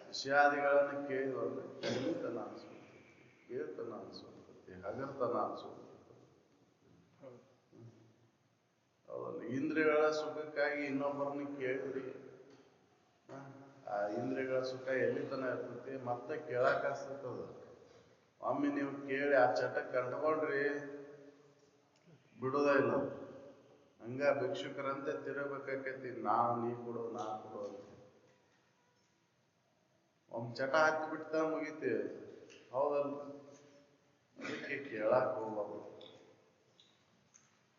ವಿಷಯಾದಿಗಳನ್ನ ಕೇಳಿದ್ರೆ ಕಡಿಮೆತನ ಅನ್ಸ್ಬಿಡ್ತೈತಿ, ಕೀರ್ತನ ಅನ್ಸ್ಬಿಡ್ತೈತಿ, ಹಗರ್ತನ ಅನ್ಸ್ಬಿಡ್ತೈತಿ. ಹೌದಲ್ಲ? ಇಂದ್ರಿಯಗಳ ಸುಖಕ್ಕಾಗಿ ಇನ್ನೊಬ್ಬರನ್ನ ಕೇಳ್ರಿ, ಆ ಇಂದ್ರಿಯಗಳ ಸುಖ ಎಲ್ಲಿ ತನ ಇರ್ತೈತಿ, ಮತ್ತೆ ಕೇಳಾಕ ಹಸ್ತದ. ಒಮ್ಮೆ ನೀವು ಕೇಳಿ ಆ ಚಟ ಕಂಡ್ಕೊಂಡ್ರಿ ಬಿಡೋದ ಇಲ್ಲ. ಹಂಗ ಭಿಕ್ಷುಕರಂತೆ ತಿರಬೇಕಾಕೈತಿ, ನೀ ಕೊಡು ನಾ ಕೊಡು ಅಂತ. ಒಮ್ಮೆ ಚಟ ಹತ್ತಿ ಬಿಡ್ತ ಮುಗಿತೇವೆ. ಹೌದಲ್ಲ? ಅದಕ್ಕೆ ಕೇಳಾಕ ಹೋಗ್ಬಾರ್ದು.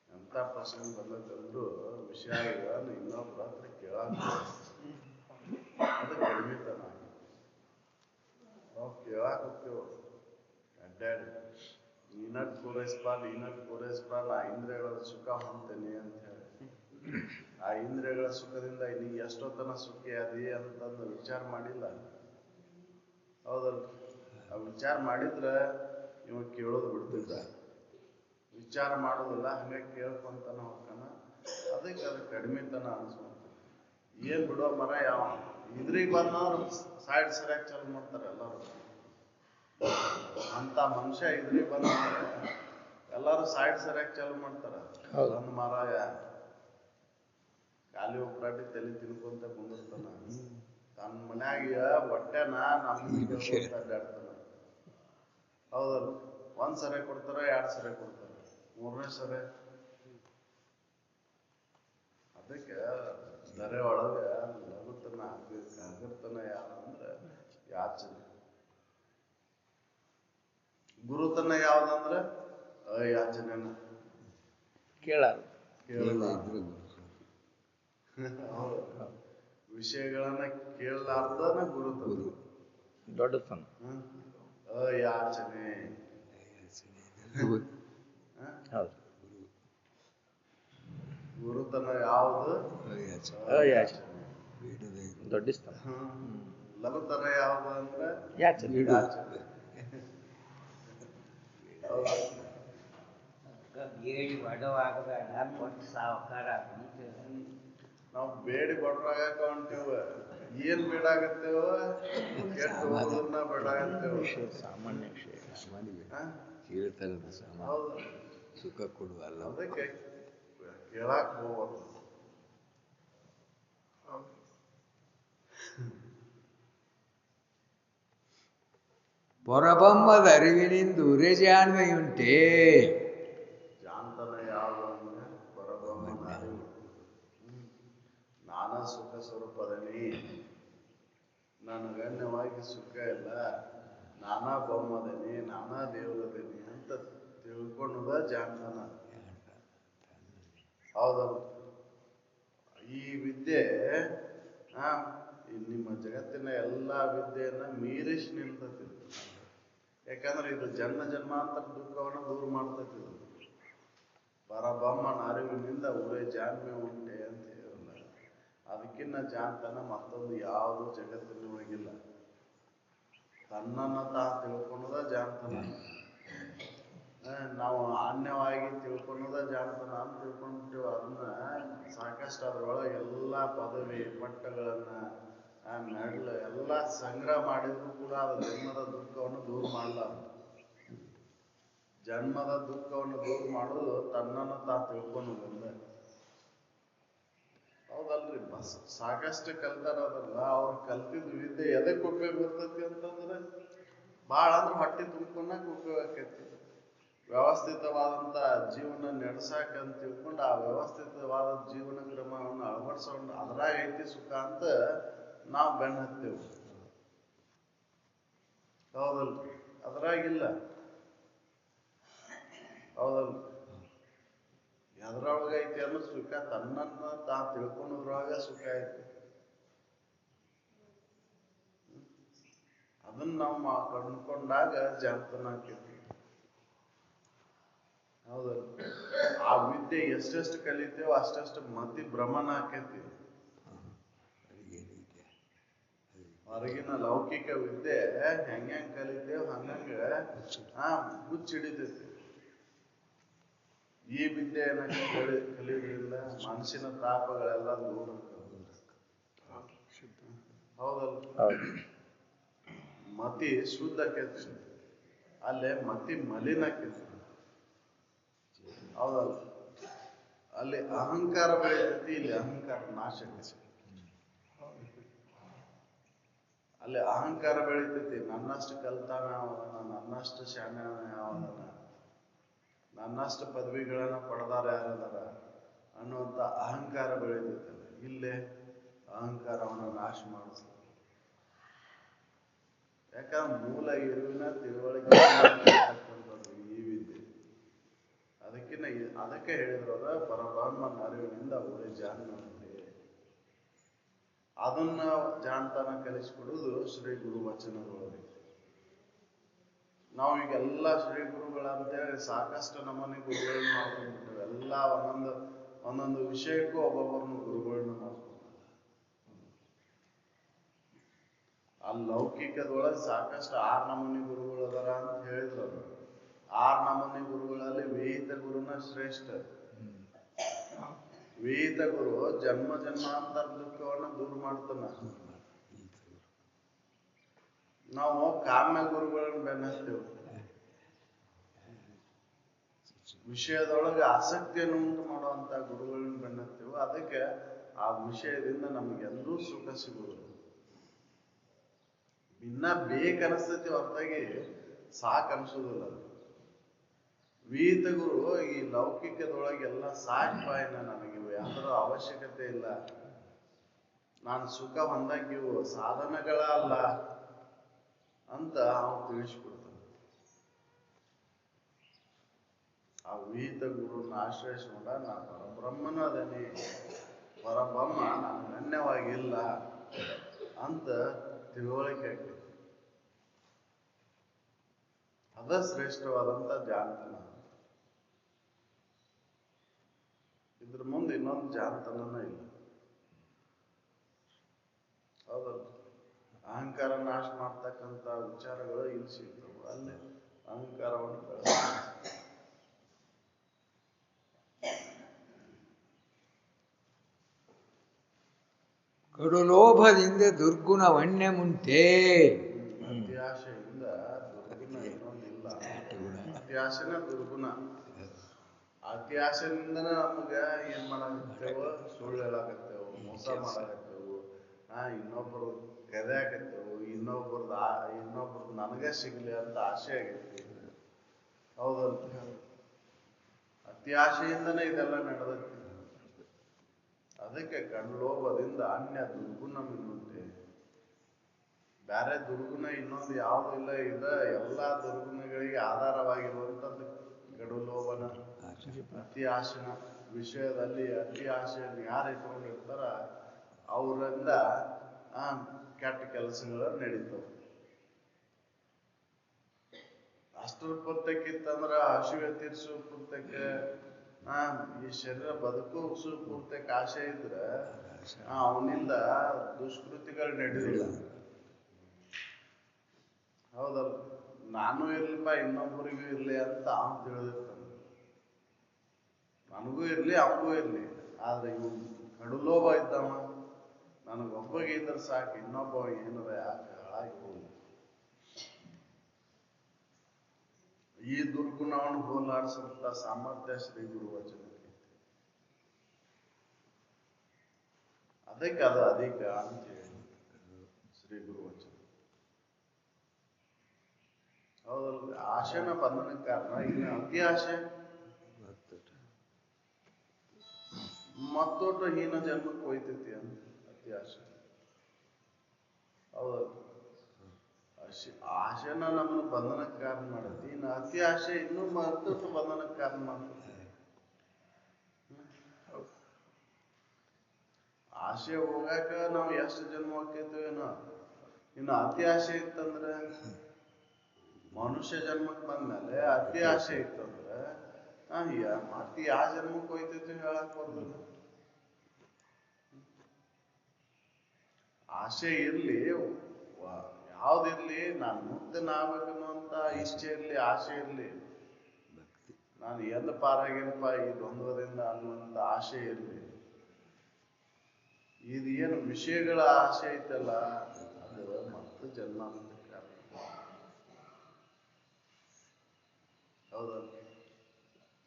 ಎಂತ ಪ್ರಸಂಗ ಬಂದಂತಂದ್ರು ವಿಷಯಗಳನ್ನು ಇನ್ನೊಬ್ಬರ ಹತ್ರ ಕೇಳಾಕ ಅದು ಕಡಿಮೆತನ. ನಾವು ಕೇಳಾಕ ಹೋಗ್ತೇವ ಅಡ್ಡಾಡಿ, ನೀನಟ್ ಪೂರೈಸ್ಬಾ, ನಾ ಇಂದ್ರಿಯಗಳ ಸುಖ ಹೊಂತೇನೆ ಅಂತ ಹೇಳಿ. ಆ ಇಂದ್ರಿಯಗಳ ಸುಖದಿಂದ ನೀ ಎಷ್ಟೊತ್ತನ ಸುಖಿ ಅದಿ ಅಂತಂದು ವಿಚಾರ ಮಾಡಿಲ್ಲ. ಹೌದಲ್ಲ? ಆ ವಿಚಾರ ಮಾಡಿದ್ರ ಇವ ಕೇಳೋದು ಬಿಡ್ತಿದ್ದ. ವಿಚಾರ ಮಾಡೋದಿಲ್ಲ, ಹಂಗ ಕೇಳ್ಕೊಂತಾನ ಹೋಗ್ತಾನ. ಅದಕ್ಕೆ ಅದು ಕಡಿಮೆತನ ಅನ್ಸ್ಕೊಂತ. ಏನ್ ಬಿಡೋ ಮರ, ಯಾವ ಇದ್ರಿಗೆ ಬಂದವ್ರು ಸೈಡ್ ಸರಿಯಾಗಿ ಚಾಲು ಮಾಡ್ತಾರೆ ಎಲ್ಲರೂ. ಅಂತ ಮನುಷ್ಯ ಇದ್ರಿಗೆ ಬಂದ ಎಲ್ಲಾರು ಸೈಡ್ ಸರಿಯಾಗಿ ಚಾಲು ಮಾಡ್ತಾರ. ಒಂದ್ ಮರ ಖಾಲಿ ಉಪ್ರಾಟಿ ತಲೆ ತಿನ್ಕೊಂತ ಕುಂದಿರ್ತಾನ. ತನ್ನ ಮನ್ಯಾಗ ಹೊಟ್ಟೆನ ಅಡ್ಡಾಡ್ತಾನ. ಹೌದಲ್ಲ? ಒಂದ್ ಸರಿ ಕೊಡ್ತಾರ, 2 ಸರಿ ಕೊಡ್ತಾರ, 3ನೇ ಸರಿ. ಅದಕ್ಕೆ ದರೆ ಒಳಗ ಲಘುತನ ಹಗರ್ತನ ಯಾವಂದ್ರ ಯಾಚನೆ. ಗುರುತನ ಯಾವ್ದಂದ್ರ ಅಯಾಚನೆನ. ವಿಷಯಗಳನ್ನ ಕೇಳಲಾರ್ದನ ಗುರುತನ. ದೊಡ್ಡತನ ಅಯಾಚನೆ. ಗುರುತನ ಯಾವುದು? ಅಯಾಚನೆ. ದೊಡ್ಡ ಸ್ಥಾನ. ಲಘುತನ ಯಾವುದು ಅಂದ್ರೆ ಯಾಚನೆ. ಬೇಡಿ ಬಡವಾಗಬೇಡ, ಕೊಟ್ಟು ಸಾವುಕಾರ. ನಾವು ಬೇಡಿ ಬಡವಾಗಕ ಹೊಂಟೇವ. ಏನ್ ಬೇಡಾಗತ್ತೇವ? ಕೆಟ್ಟ ಹೋಗೋದನ್ನ ಬೇಡಾಗತ್ತೇವ. ಸಾಮಾನ್ಯ ವಿಷಯ. ಕೇಳ್ತಾರದ ಸಾಮಾನ್ಯ ಸುಖ ಕೊಡುವಲ್ಲ. ಅದಕ್ಕೆ ಕೇಳಾಕ್ ಹೋಗ್ಬಾರ್ದು. ಪೊರಬೊಮ್ಮದ ಅರಿವಿನಿಂದ ಉರೆಜಾಣ್ಮೆಯುಂಟೇ. ಜಾಣತನ ಯಾವುದು ಅಂದ್ರೆ ಪರಬ್ರಹ್ಮನ ಅರಿವು. ನಾನಾ ಸುಖ ಸ್ವರೂಪದಲ್ಲಿ ನನಗನ್ಯವಾಗಿ ಸುಖ ಇಲ್ಲ, ನಾನಾ ಬೊಮ್ಮದನಿ, ನಾನಾ ದೇವರದನಿ ಅಂತ ತಿಳ್ಕೊಳ್ಳೋದ ಜಾಣತನ. ಹೌದಲ್ಲ? ಈ ವಿದ್ಯೆ ನಿಮ್ಮ ಜಗತ್ತಿನ ಎಲ್ಲಾ ವಿದ್ಯೆಯನ್ನ ಮೀರಿಸಿ ನಿಲ್ತತಿ. ಯಾಕಂದ್ರೆ ಇದು ಜನ್ಮ ಜನ್ಮಾಂತರ ದುಃಖವನ್ನು ದೂರ ಮಾಡ್ತೈತಿ. ಪರಬ್ರಹ್ಮನ ಅರಿವಿನಿಂದ ಉರೇ ಜಾಣ್ಮೆ ಉಂಟೆ ಅಂತ ಹೇಳಲ್ಲ. ಅದಕ್ಕಿನ್ನ ಜಾಣತನ ಮತ್ತೊಂದು ಯಾವುದು ಜಗತ್ತಿನೊಳಗಿಲ್ಲ. ತನ್ನನ್ನ ತಾ ತಿಳ್ಕೊಳ್ಳೋದ ಜಾಣತನ. ನಾವು ಅನ್ಯವಾಗಿ ತಿಳ್ಕೊಳ್ಳೋದ ಜಾಣತನ ಅಂತ ತಿಳ್ಕೊಂಡ್ಬಿಟ್ಟು ಅದನ್ನ ಸಾಕಷ್ಟು ಅದ್ರೊಳಗೆ ಎಲ್ಲಾ ಪದವಿ ಪಟ್ಟಗಳನ್ನ ಮೆಡಲ್ ಎಲ್ಲ ಸಂಗ್ರಹ ಮಾಡಿದ್ರು ಕೂಡ ಅದು ಜನ್ಮದ ದುಃಖವನ್ನು ದೂರ ಮಾಡಲಾರದು. ಜನ್ಮದ ದುಃಖವನ್ನು ದೂರ ಮಾಡೋದು ತನ್ನನ್ನು ತಾ ತಿಳ್ಕೊಳ್ಳೋದ್ರಿಂದ. ಹೌದಲ್ರಿ, ಬಸ್ ಸಾಕಷ್ಟು ಕಲ್ತಾರ ಅದಲ್ಲ, ಅವ್ರು ಕಲ್ತಿದ್ ವಿದ್ಯೆ ಎದಕ್ಕೆ ಉಪಯೋಗ ಬರ್ತೈತಿ ಅಂತಂದ್ರೆ ಭಾಳ ಅಂದ್ರೆ ಹೊಟ್ಟೆ ತುಂಬ್ಕೊಂಡಾಗ ಉಪಯೋಗ ಆಕೈತಿ. ವ್ಯವಸ್ಥಿತವಾದಂತ ಜೀವನ ನಡೆಸಾಕ ಅಂತ ತಿಳ್ಕೊಂಡು ಆ ವ್ಯವಸ್ಥಿತವಾದ ಜೀವನ ಕ್ರಮವನ್ನು ಅಳವಡಿಸೋಣ, ಅದ್ರಾಗ ಐತಿ ಸುಖ ಅಂತ ನಾವು ಬೆನ್ನ ಹತ್ತೇವೆ. ಹೌದಲ್ರಿ, ಅದ್ರಾಗಿಲ್ಲ. ಹೌದಲ್ರಿ, ಎದ್ರೊಳಗ ಐತಿ ಅಂದ್ರೆ ಸುಖ ತನ್ನನ್ನ ತಾ ತಿಳ್ಕೊಂಡದ್ರೊಳಗ ಸುಖ ಐತಿ. ಅದನ್ನ ನಾವು ಕಂಡ್ಕೊಂಡಾಗ ಜಾಣತನ ಆಕೈತಿ. ಹೌದಲ್ರಿ, ಆ ವಿದ್ಯೆ ಎಷ್ಟೆಷ್ಟು ಕಲಿತೇವೋ ಅಷ್ಟೆಷ್ಟು ಮತಿ ಭ್ರಮಣ ಆಕೈತಿ. ಹೊರಗಿನ ಲೌಕಿಕ ವಿದ್ಯೆ ಹೆಂಗ್ ಕಲಿತೇವ್ ಹಂಗಂಗ ಹುಚ್ಚ ಹಿಡಿತೈತಿ. ಈ ವಿದ್ಯೆಯನ್ನ ಕಲಿಯೋದ್ರಿಂದ ಮನಸ್ಸಿನ ತಾಪಗಳೆಲ್ಲ ದೂರ. ಹೌದಲ್ಲ, ಮತಿ ಶುದ್ಧ ಆಕೈತಿ, ಅಲ್ಲೇ ಮತಿ ಮಲಿನ ಆಕೈತಿ. ಹೌದಲ್ಲ, ಅಲ್ಲಿ ಅಹಂಕಾರ ಬೆಳೆತೈತಿ, ಇಲ್ಲಿ ಅಹಂಕಾರ ನಾಶ ಆಕೈತಿ. ಅಲ್ಲಿ ಅಹಂಕಾರ ಬೆಳಿತೈತಿ, ನನ್ನಷ್ಟು ಕಲ್ತಾನ ಯಾವದನ, ನನ್ನಷ್ಟು ಶಾಣ್ಯ ಯಾವದನ, ನನ್ನಷ್ಟು ಪದವಿಗಳನ್ನ ಪಡೆದಾರ ಯಾರದಾರ ಅನ್ನುವಂಥ ಅಹಂಕಾರ ಬೆಳಿತೈತಿ. ಇಲ್ಲೇ ಅಹಂಕಾರವನ್ನು ನಾಶ ಮಾಡಿಸ್ತದೆ. ಯಾಕಂದ್ರೆ ಮೂಲ ಇರುವಿನ ತಿಳುವಳಿಕೆ ಈ ವಿದ್ಯೆ. ಅದಕ್ಕೆ ಹೇಳಿದ್ರದ ಪರಬ್ರಹ್ಮನ ಅರಿವಿನಿಂದ ಅವರೇ ಜಾಣನಂತೆ. ಅದನ್ನ ಜಾಣತನ ಕಲಿಸಿಕೊಡುವುದು ಶ್ರೀ ಗುರು ವಚನಗಳು. ನಾವು ಈಗೆಲ್ಲ ಶ್ರೀ ಗುರುಗಳಂತೇಳಿ ಸಾಕಷ್ಟು ನಮ್ಮನೆ ಗುರುಗಳನ್ನ ಮಾಡ್ಕೊಂಡ್ಬಿಟ್ಟೇವೆ. ಎಲ್ಲ ಒಂದೊಂದು ವಿಷಯಕ್ಕೂ ಒಬ್ಬೊಬ್ಬರನ್ನು ಗುರುಗಳನ್ನ ಮಾಡ್ಕೊಂಡ್ಬಿಟ್ಟು ಆ ಲೌಕಿಕದೊಳಗೆ ಸಾಕಷ್ಟು 6 ನಮೂನಿ ಗುರುಗಳು ಅದಾರ ಅಂತ ಹೇಳಿದ್ರು. 6 ನಮೂನಿ ಗುರುಗಳಲ್ಲಿ ವೇದ ಗುರುನ ಶ್ರೇಷ್ಠ. ವೇದ ಗುರು ಜನ್ಮ ಜನ್ಮಾಂತರ ದುಃಖವನ್ನು ದೂರ ಮಾಡ್ತಾನ. ನಾವು ಕಾಮ್ಯ ಗುರುಗಳನ್ನ ಬೆನ್ನತ್ತೇವೆ, ವಿಷಯದೊಳಗೆ ಆಸಕ್ತಿಯನ್ನು ಉಂಟು ಮಾಡುವಂತ ಗುರುಗಳನ್ನ ಬೆನ್ನತ್ತೇವೆ. ಅದಕ್ಕೆ ಆ ವಿಷಯದಿಂದ ನಮಗೆಂದೂ ಸುಖ ಸಿಗುವುದು. ಇನ್ನ ಬೇಕನ್ನಿಸ್ತೈತಿ ಹೊರತಾಗಿ ಸಾಕ್ ಅನ್ಸೋದಿಲ್ಲ. ವೇದ ಗುರು ಈ ಲೌಕಿಕದೊಳಗೆಲ್ಲ ಸಾಕ್ಪಾಯಿನ, ನನಗಿವು ಯಾವ್ದ್ರ ಅವಶ್ಯಕತೆ ಇಲ್ಲ, ನಾನು ಸುಖ ಹೊಂದಾಕಿವು ಸಾಧನಗಳ ಅಲ್ಲ ಅಂತ ಅವ್ನು ತಿಳಿಸ್ಕೊಡ್ತಾನೆ. ಆ ವೇದ ಗುರುನ ಆಶ್ರಯಿಸ್ಕೊಂಡ ನಾ ಪರಬ್ರಹ್ಮನ ಅದನ್ನೇ, ಪರಬ್ರಹ್ಮ ನಾನು ಅನ್ಯವಾಗಿಲ್ಲ ಅಂತ ತಿಳುವಳಿಕೆ ಆಗ್ತದೆ. ಅದ ಶ್ರೇಷ್ಠವಾದಂತ ಜಾಣತನ. ಇದ್ರ ಮುಂದೆ ಇನ್ನೊಂದು ಜಾಣತನನ ಇಲ್ಲ. ಹೌದಲ್ಲ, ಅಹಂಕಾರ ನಾಶ ಮಾಡ್ತಕ್ಕಂಥ ವಿಚಾರಗಳು ಇಲ್ಲಿ ಸಿಗ್ತವೆ. ಅಲ್ಲಿ ಅಹಂಕಾರವನ್ನು ಕಡುಲೋಭದಿಂದ ದುರ್ಗುಣ ವಣ್ಯ ಮುಂಟೆ. ಅತ್ಯಾಶೆಯಿಂದ ದುರ್ಗುಣ ಇನ್ನೊಂದಿಲ್ಲ. ಅತ್ಯಾಶೆನ ದುರ್ಗುಣ. ಅತ್ಯಾಶೆಯಿಂದನ ನಮಗ ಏನ್ ಮಾಡಾಕತ್ತೇವ, ಸುಳ್ಳು ಹೇಳಾಕತ್ತೇವು, ಮೋಸ ಮಾಡಾಕತ್ತೇವು, ಇನ್ನೊಬ್ಬರು ಕದ್ಯಾಕತ್ತೇವು, ಇನ್ನೊಬ್ರದ್ದು ನನಗೆ ಸಿಗ್ಲಿ ಅಂತ ಆಸೆ ಆಗೈತಿ. ಹೌದಲ್ಲ, ಅತ್ಯಾಶೆಯಿಂದನೇ ಇದೆಲ್ಲ ನಡೆದೈತಿ. ಅದಕ್ಕೆ ಕಣ್ಲೋಭದಿಂದ ಅನ್ಯ ದುರ್ಗುಣ ಮಿನ್ನುಂಟೆ. ಬ್ಯಾರೆ ದುರ್ಗುಣ ಇನ್ನೊಂದು ಯಾವುದು ಇಲ್ಲ. ಎಲ್ಲಾ ದುರ್ಗುಣಗಳಿಗೆ ಆಧಾರವಾಗಿರುವಂತದ್ದು ಗಡುಲೋಭನ, ಅತಿ ಆಶನ. ವಿಷಯದಲ್ಲಿ ಅತಿ ಆಶೆಯನ್ನು ಯಾರು ಇಟ್ಕೊಂಡಿರ್ತಾರ ಅವರಿಂದ ಕೆಟ್ಟ ಕೆಲಸಗಳು ನಡೀತವೆ. ಅಷ್ಟರ ಪೂರ್ತಕ್ಕಿತ್ತಂದ್ರ ಹಸಿವೆ ತೀರ್ಸು ಪೂರ್ತಕ್ಕೆ, ಈ ಶರೀರ ಬದುಕಿಸು ಪೂರ್ತಕ್ಕೆ ಆಸೆ ಇದ್ರೆ ಅವನಿಂದ ದುಷ್ಕೃತಿಗಳು ನಡೆದಿಲ್ಲ. ಹೌದಲ್ಲ, ನಾನು ಇರ್ಲಿಪ್ಪ ಇನ್ನೊಬ್ಬರಿಗೂ ಇರ್ಲಿ ಅಂತ ಅವನು ತಿಳಿದಿರ್ತಾನೆ. ನನಗೂ ಇರ್ಲಿ ಅವನಿಗೂ ಇರ್ಲಿ, ಆದ್ರೆ ಇವ್ ಕಡುಲೋಭ ಇದ್ದವ ನನಗೊಬ್ಬಗೆ ಇದ್ರೆ ಸಾಕು, ಇನ್ನೊಬ್ಬ ಏನಾರ ಯಾಕೆ ಹಾಳಾಗಿ ಹೋಗ್ಲಿ. ಈ ದುರ್ಗುಣವನ್ನು ಹೋಲಾಡಿಸಂತ ಸಾಮರ್ಥ್ಯ ಶ್ರೀ ಗುರು ವಚನಕ್ಕೆ. ಅದಕ್ಕೆ ಅದು ಅಧಿಕ ಅಂತ ಹೇಳಿ ಶ್ರೀ ಗುರು ವಚನ. ಹೌದಲ್ರಿ? ಆಶೆನ ಬಂಧನಕ್ಕೆ ಕಾರಣ. ಇನ್ನು ಅತಿ ಆಶೆ ಮತ್ತೊಟ್ಟು ಹೀನ ಜನ್ಮಕ್ಕೆ ಹೋಯ್ತೈತಿ ಅಂತ ಅತಿ ಆಶೆ. ಹೌದಲ್ರಿ? ಆಶೆನ ನಮ್ಮನ್ನು ಬಂಧನಕ್ಕೆ ಕಾರಣ ಮಾಡೈತಿ. ಇನ್ನು ಅತಿ ಆಶೆ ಇನ್ನೂ ಮತ್ತೊಟ್ಟು ಬಂಧನಕ್ಕೆ ಕಾರಣ ಮಾಡ್ತೈತಿ. ಆಸೆ ಹೋಗಾಕ ನಾವು ಎಷ್ಟು ಜನ್ಮ ಹೋಗ್ತೇವೇನೋ. ಇನ್ನು ಅತಿ ಆಸೆ ಇತ್ತಂದ್ರೆ ಮನುಷ್ಯ ಜನ್ಮಕ್ಕೆ ಬಂದ್ಮೇಲೆ ಅತಿ ಆಸೆ ಇತ್ತಂದ್ರೆ ಮತ್ತೆ ಯಾವ ಜನ್ಮಕ್ಕೆ ಹೋಯ್ತೈತಿ ಹೇಳಕ್ ಬರ್ತದೆ. ಆಸೆ ಇರ್ಲಿ, ಯಾವ್ದಿರ್ಲಿ, ನಾನು ಮುಕ್ತನಾಗಬೇಕನ್ನುವಂತ ಇಚ್ಛೆ ಇರ್ಲಿ, ಆಸೆ ಇರ್ಲಿ, ನಾನು ಎಲ್ಲಿ ಪಾರಾಗೇನಪ್ಪ ಈ ದ್ವಂದ್ವದಿಂದ ಅನ್ನುವಂತ ಆಸೆ ಇರ್ಲಿ, ಇದು ಏನು ವಿಷಯಗಳ ಆಸೆ ಐತಲ್ಲ ಅದು ಮತ್ತೆ ಜನ್ಮ ಅಂತ ಕಾರಣ. ಹೌದಲ್ಲ?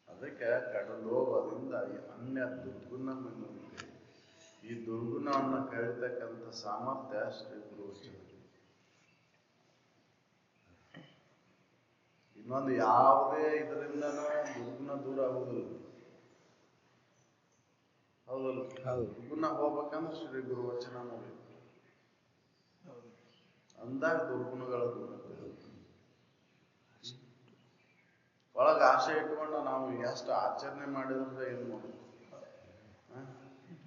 ಅದಕ್ಕೆ ಕಡಲೋಭದಿಂದ ಅನ್ಯ ದುರ್ಗುಣ ಮಿನ್ನುಂಟೆ. ಈ ದುರ್ಗುಣವನ್ನು ಕಳೀತಕ್ಕಂಥ ಸಾಮರ್ಥ್ಯ ಶ್ರೀ ಗುರು ವಚನ. ಇನ್ನೊಂದು ಯಾವುದೇ ಇದರಿಂದನೂ ದುರ್ಗುಣ ದೂರ ಆಗುವುದಿಲ್ಲ. ಹೌದಲ್ಲ? ದುರ್ಗುಣ ಹೋಗ್ಬೇಕಂದ್ರೆ ಶ್ರೀ ಗುರು ವಚನ ನೋಡಿ, ಅಂದಾಗ ದುರ್ಗುಣಗಳ ದೂರ. ಒಳಗ ಆಸೆ ಇಟ್ಕೊಂಡು ನಾವು ಎಷ್ಟು ಆಚರಣೆ ಮಾಡಿದ್ರೆ ಏನ್ ಮಾಡೋದು?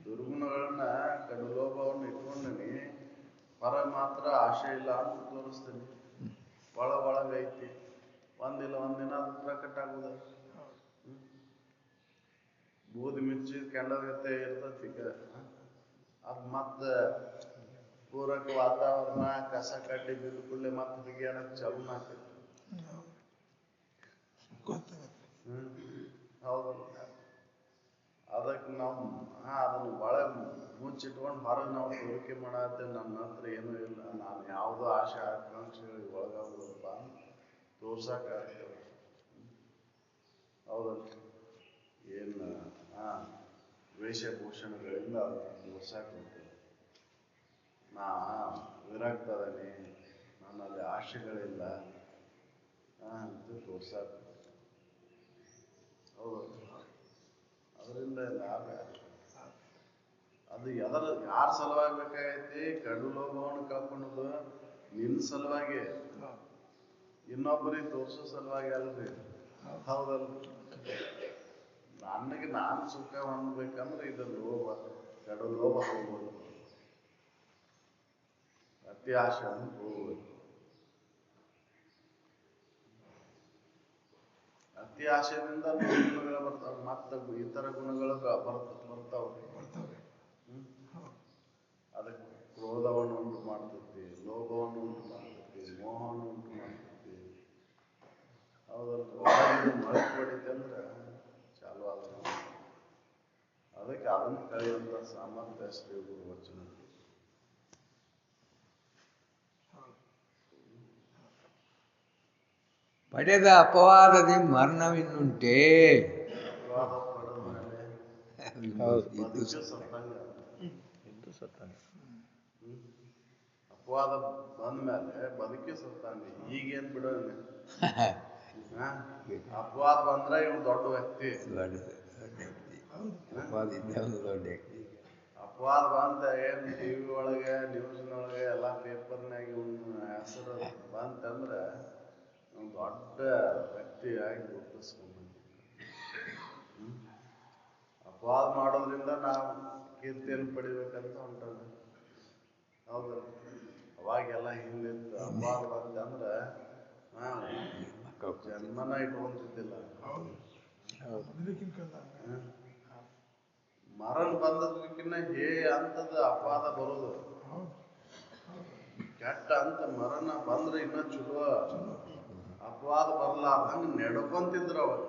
ದುರ್ಗುಣಗಳನ್ನ ಕಡುಲೋಭವನ್ನು ಇಟ್ಕೊಂಡನಿ, ಹೊರ ಮಾತ್ರ ಆಸೆ ಇಲ್ಲ ಅಂತ ತೋರಿಸ್ತೀನಿ. ಒಳಗೈತಿ, ಒಂದಿಲ್ಲ ಒಂದಿನ ಅದು ಪ್ರಕಟ ಆಗುದ. ಬೂದಿ ಮಿರ್ಚಿ ಕೆಂಡಗತ್ತೆ ಇರ್ತತಿ. ಅದ್ ಮತ್ತ ಪೂರಕ ವಾತಾವರಣ ಕಸ ಕಡ್ಡಿ ಬಿದ್ದು ಕೂಡಲೇ ಮತ್ತೆ ಬಿಗಿಯಾಡಕ್ ಚಾಲೂ ಆಗ್ತೈತಿ. ಹೌದಲ್ಲ? ಅದಕ್ಕೆ ನಾವು ಅದನ್ನು ಒಳಗೆ ಮುಚ್ಚಿಟ್ಕೊಂಡು ಹೊರಗೆ ನಾವು ತೋರಿಕೆ ಮಾಡತ್ತೆ. ನನ್ನ ಹತ್ರ ಏನೂ ಇಲ್ಲ, ನಾನು ಯಾವುದೋ ಆಸೆ ಆಕಾಂಕ್ಷೆಗಳಿಗೆ ಒಳಗಾಗುದಪ್ಪ ತೋರ್ಸಕ್ ಆಗ್ತೇವೆ. ಹೌದಲ್ಲ? ಏನು ವೇಷಭೂಷಣಗಳಿಂದ ಅದನ್ನು ತೋರ್ಸಕ್ ಹೋಗ್ತೇವೆ. ನಾ ವಿರಕ್ತದನಿ, ನನ್ನಲ್ಲಿ ಆಶೆಗಳಿಲ್ಲ ಅಂತ ತೋರ್ಸಕ್. ಹೌದಲ್ಲ? ಅದರಿಂದ ಲಾಭ ಅದು ಯಾರ ಸಲುವಾಗಿ ಬೇಕಾಗೈತಿ? ಕಡು ಲೋಭವನ್ನು ಕಳ್ಕೊಳ್ಳೋದು ನಿನ್ನ ಸಲುವಾಗಿ, ಇನ್ನೊಬ್ಬರಿಗೆ ತೋರ್ಸೋ ಸಲುವಾಗಿ ಅಲ್ರಿ. ಹೌದಲ್ಲ? ನನಗೆ ನಾನು ಸುಖ ಹೊಂದ್ಬೇಕಂದ್ರೆ ಇದು ಲೋಭ, ಕಡು ಲೋಭ ಹೋಗ್ಬೋದು, ಅತಿ ಆಶೆ ಹೋಗ್ಬೋದು. ಅತಿ ಆಶೆಯಿಂದ ಗುಣಗಳು ಬರ್ತಾವ, ಮತ್ತೆ ಇತರ ಗುಣಗಳು ಬರ್ತಾವ್ರಿ. ಅದಕ್ಕೆ ಕ್ರೋಧವನ್ನು ಉಂಟು ಮಾಡ್ತೈತಿ, ಲೋಭವನ್ನು ಉಂಟು ಮಾಡ್ತೈತಿ, ಮೋಹವನ್ನು ಉಂಟು ಮಾಡ್ತೈತಿ. ಹೌದಲ್ಲ? ಮಳೆ ಹೊಡಿತೆ ಅಂದ್ರೆ ಚಾಲು ಆದ. ಅದಕ್ಕೆ ಅದನ್ನು ಕಳೆಯುವಂತ ಸಾಮರ್ಥ್ಯ ಶ್ರೀ ಗುರು ವಚನ. ಪಡೆದ ಅಪವಾದದಿ ಮರಣವಿನ್ನುಂಟೇ. ಅಪವಾದ ಪಡೆದ ಮೇಲೆ ಅಪವಾದ ಬಂದ ಮೇಲೆ ಬದುಕಿ ಸತ್ತಾನೆ. ಈಗೇನ್ ಬಿಡೋಣ? ಅಪವಾದ ಬಂದ್ರೆ ಇವ್ ದೊಡ್ಡ ವ್ಯಕ್ತಿ. ಅಪವಾದ ಬಂತ ಏನ್ ಟಿವಿ ಒಳಗೆ ನ್ಯೂಸ್ನೊಳಗೆ ಎಲ್ಲಾ ಪೇಪರ್ನಾಗ ಹೆಸರು ಬಂತಂದ್ರೆ ದೊಡ್ಡ ವ್ಯಕ್ತಿಯಾಗಿ ಗುರುತಿಸ್ಕೊಂಡ್. ಅಪವಾದ ಮಾಡೋದ್ರಿಂದ ನಾವು ಕೀರ್ತಿಯನ್ನು ಪಡಿಬೇಕಂತ ಹೊಂಟಾಗ. ಹೌದಲ್ಲ? ಅವಾಗೆಲ್ಲ ಹಿಂದಿತ್ತು ಅಪವಾದ ಬಂತಂದ್ರೆ ಜನ್ಮನ ಇಟ್ಕೊಂತಿದ್ದಿಲ್ಲ. ಮರಣ ಬಂದದಕ್ಕಿನ್ನ ಅಂತದ ಅಪವಾದ ಬರೋದು ಕೆಟ್ಟ ಅಂತ. ಮರಣ ಬಂದ್ರೆ ಇನ್ನ ಚಲೋ, ಅಪವಾದ ಬರ್ಲಾರ್ದಂಗ ನಡ್ಕೊಂತಿದ್ರು ಅವಾಗ.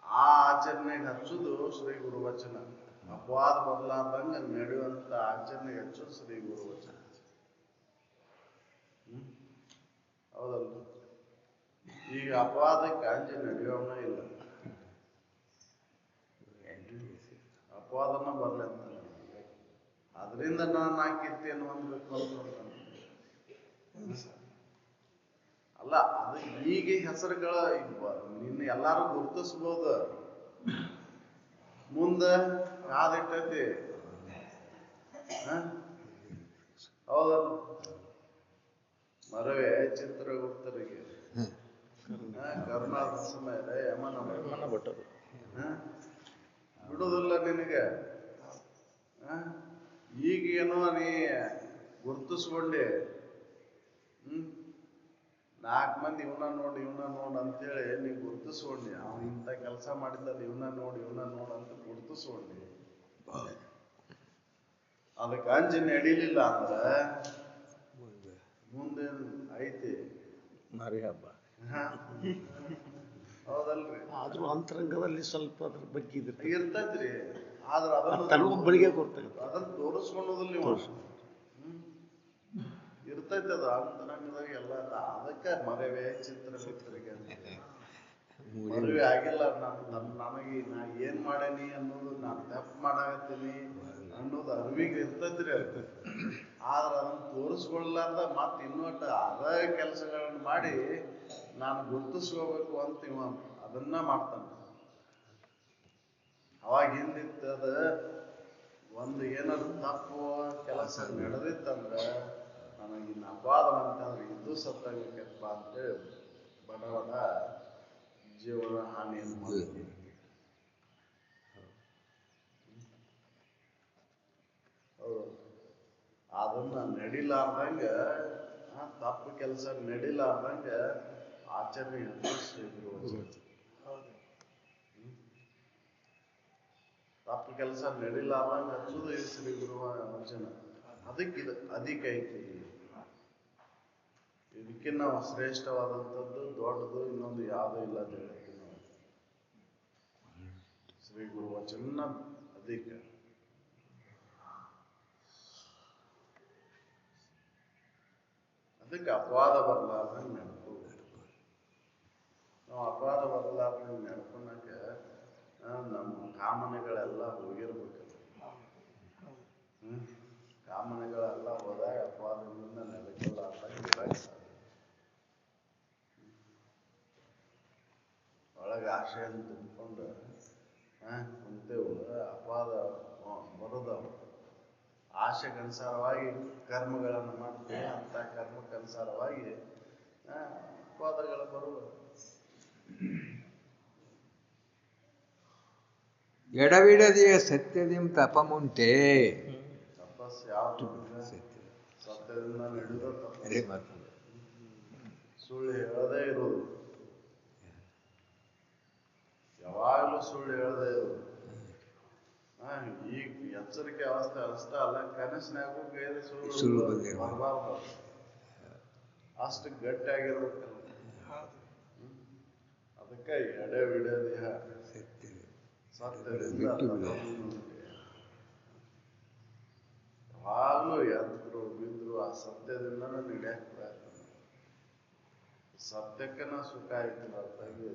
ಆ ಆಚರಣೆಗೆ ಹಚ್ಚುದು ಶ್ರೀ ಗುರು ವಚನ. ಅಪವಾದ ಬರ್ಲಾರ್ದಂಗ ನಡೆಯುವಂತ ಆಚರಣೆಗೆ ಹಚ್ಚುದು ಶ್ರೀ ಗುರು ವಚನ. ಹೌದಲ್ಲ? ಈಗ ಅಪವಾದಕ್ಕೆ ಅಂಜಿ ನಡೆಯೋಣ ಇಲ್ಲ, ಅಪವಾದನ ಬರ್ಲಿ ಅಂತ ಅದರಿಂದ ನಾನು ಕಿತ್ತೇನು ಅನ್ಬೇಕು ಅಂತ ಅಲ್ಲ. ಅದು ಈಗ ಹೆಸರುಗಳ ನಿನ್ನ ಎಲ್ಲಾರು ಗುರುತಿಸ್ಬೋದು, ಮುಂದ ಕಾದಿಟ್ಟೈತಿ. ಹೌದಲ್ಲ? ಮರವೇ ಚಿತ್ರಗುಪ್ತರಿಗೆ ಕರುಣಾದ ಸಮಯ ಯಮನ ಬಿಟ್ಟರು ಬಿಡುದಿಲ್ಲ ನಿನಗೆ. ಈಗೇನೋ ನೀ ಗುರ್ತಿಸ್ಕೊಂಡೆ, 4 ಮಂದಿ ಇವನ ನೋಡ್ ಅಂತೇಳಿ ನೀ ಗುರ್ತಿಸ್ಕೊಂಡಿ. ಅವ್ನು ಇಂಥ ಕೆಲಸ ಮಾಡಿದ್ದಲ್ಲ, ಇವನ ನೋಡ್ ಅಂತ ಗುರ್ತಿಸ್ಕೊಂಡಿ. ಅದಕ್ಕೆ ಅಂಜಿ ನಡೀಲಿಲ್ಲ ಅಂದ್ರೆ ಮುಂದೆ ಐತಿ ಮಾರಿ ಹಬ್ಬ. ಹೌದಲ್ರಿ? ಆದ್ರೂ ಅಂತರಂಗದಲ್ಲಿ ಸ್ವಲ್ಪ ಅದ್ರ ಬಗ್ಗೆ ಇರ್ತೈತ್ರಿ. ಆದ್ರ ತನಗೊಬ್ಬರಿಗೆ ಗೊತ್ತಾಗುತ್ತೆ, ಅದನ್ನ ತೋರಿಸ್ಕೊಳ್ಳೋದಿಲ್ಲ ನೀವು. ಇರ್ತೈತಿ ಅದು ಅಂತರಂಗದಾಗ ಎಲ್ಲ. ಅದಕ್ಕೆ ಮರವೇ ಚಿತ್ರಗುಪ್ತರಿಗೆ ಮದುವೆ ಆಗಿಲ್ಲ ನನಗೆ ನಾ ಏನ್ ಮಾಡೇನಿ ಅನ್ನೋದು, ನಾನು ತಪ್ಪು ಮಾಡಾಕತ್ತೀನಿ ಅನ್ನೋದು ಅರಿವಿಗೆ ಇರ್ತೈತ್ರಿ. ಅದು ಆದ್ರೆ ಅದನ್ನ ತೋರಿಸ್ಕೊಳ್ಳಾರ್ದ ಮತ್ತೆ ಇನ್ನೊಟ್ಟು ಅದೇ ಕೆಲಸಗಳನ್ನ ಮಾಡಿ ನಾನು ಗುರ್ತಿಸ್ಕೋಬೇಕು ಅಂತ ಇವ ಅದನ್ನ ಮಾಡ್ತಾನೆ. ಅವಾಗ ಹಿಂದಿತ್ತದ ಒಂದು ಏನಾದ್ರು ತಪ್ಪು ಕೆಲಸ ನಡೆದಿತ್ತಂದ್ರೆ ನನಗೆ ಇನ್ನು ಅಪವಾದ ಅಂತಂದ್ರೆ ಇದು ಸತ್ತಾಗಬೇಕಪ್ಪ ಅಂತೇಳಿ ಬಡ ಜೀವನ ಹಾನಿಯನ್ನು ಮಾಡ್ತೀವಿ. ಹೌದು. ಅದನ್ನ ನಡಿಲಾರ್ದಂಗ, ತಪ್ಪು ಕೆಲಸ ನಡಿಲಾರ್ದಂಗ ಆಚರಣೆ ತಪ್ಪು ಕೆಲಸ ನಡಿಲಾರ್ದಂಗ ಹಚ್ಚುದು ಶ್ರೀ ಗುರುವ ವಚನ. ಅದಕ್ಕಿದು ಅಧಿಕ ಐತಿ. ಇದಕ್ಕಿನ್ನ ಶ್ರೇಷ್ಠವಾದಂಥದ್ದು ದೊಡ್ಡದು ಇನ್ನೊಂದು ಯಾವುದೂ ಇಲ್ಲ ಅಂತ ಹೇಳ್ತೀವಿ ನಾವು. ಶ್ರೀ ಗುರು ವಚನ ಅಧಿಕ. ಅದಕ್ಕೆ ಅಪವಾದ ಬರಲಾರ್ದಂಗೆ ನಡ್ಕೋಬೇಕು ನಾವು. ಅಪವಾದ ಬರಲಾರ್ದಂಗೆ ನಡ್ಕೊಳಕ ನಮ್ಮ ಕಾಮನೆಗಳೆಲ್ಲ ಹೋಗಿರ್ಬೇಕಲ್ಲ. ಕಾಮನೆಗಳೆಲ್ಲ ಹೋದಾಗ ಅಪವಾದದಿಂದ ನಡ್ಕೊಳ್ಳಾರ್ದಂಗೆ ಒಳಗೆ ಆಶೆಯನ್ನು ತುಂಬಿಕೊಂಡು ಕುಂತೇವು. ಅಪವಾದ ಬರೋದವ. ಆಶೆಗನುಸಾರವಾಗಿ ಕರ್ಮಗಳನ್ನು ಮಾಡ್ತೇವೆ. ಅಂತ ಕರ್ಮಕ್ಕನುಸಾರವಾಗಿ ಅಪವಾದಗಳು ಬರುವ. ಎಡವಿಡದೆಯ ಸತ್ಯದಿಂ ತಪಮುಂಟೆ. ತಪಸ್ ಯಾವುದು? ಸತ್ಯದಿಂದ ನಡೆಯುವ ತಪಸ್ಸು. ಸುಳ್ಳು ಹೇಳದೇ ಇರುವುದು, ಯಾವಾಗಲೂ ಸುಳ್ಳು ಹೇಳದೇ ಇರುವುದು. ಈಗ ಎಚ್ಚರಿಕೆ ಅವಸ್ಥೆ ಅಷ್ಟೇ ಅಲ್ಲ, ಕನಸಿನಾಗೂ ಬೇರೆ ಸುಳ್ಳು ಬರಬಾರ್ದು. ಅಷ್ಟು ಗಟ್ಟಿಯಾಗಿರ್ಬೇಕಲ್ಲ. ಅದಕ್ಕೆ ಎಡೆಬಿಡದೆಯ ಸತ್ಯದಿಂದ ಯಾವಾಗಲೂ ಎದ್ರು ಬಿದ್ರು ಆ ಸತ್ಯದಿಂದನೇ ನಡೆಯಕ್ ಪ್ರಯತ್ನ. ಸತ್ಯಕ್ಕನ ಸುಖ ಐತಿಲ್ಲ ಹೊರತಾಗಿ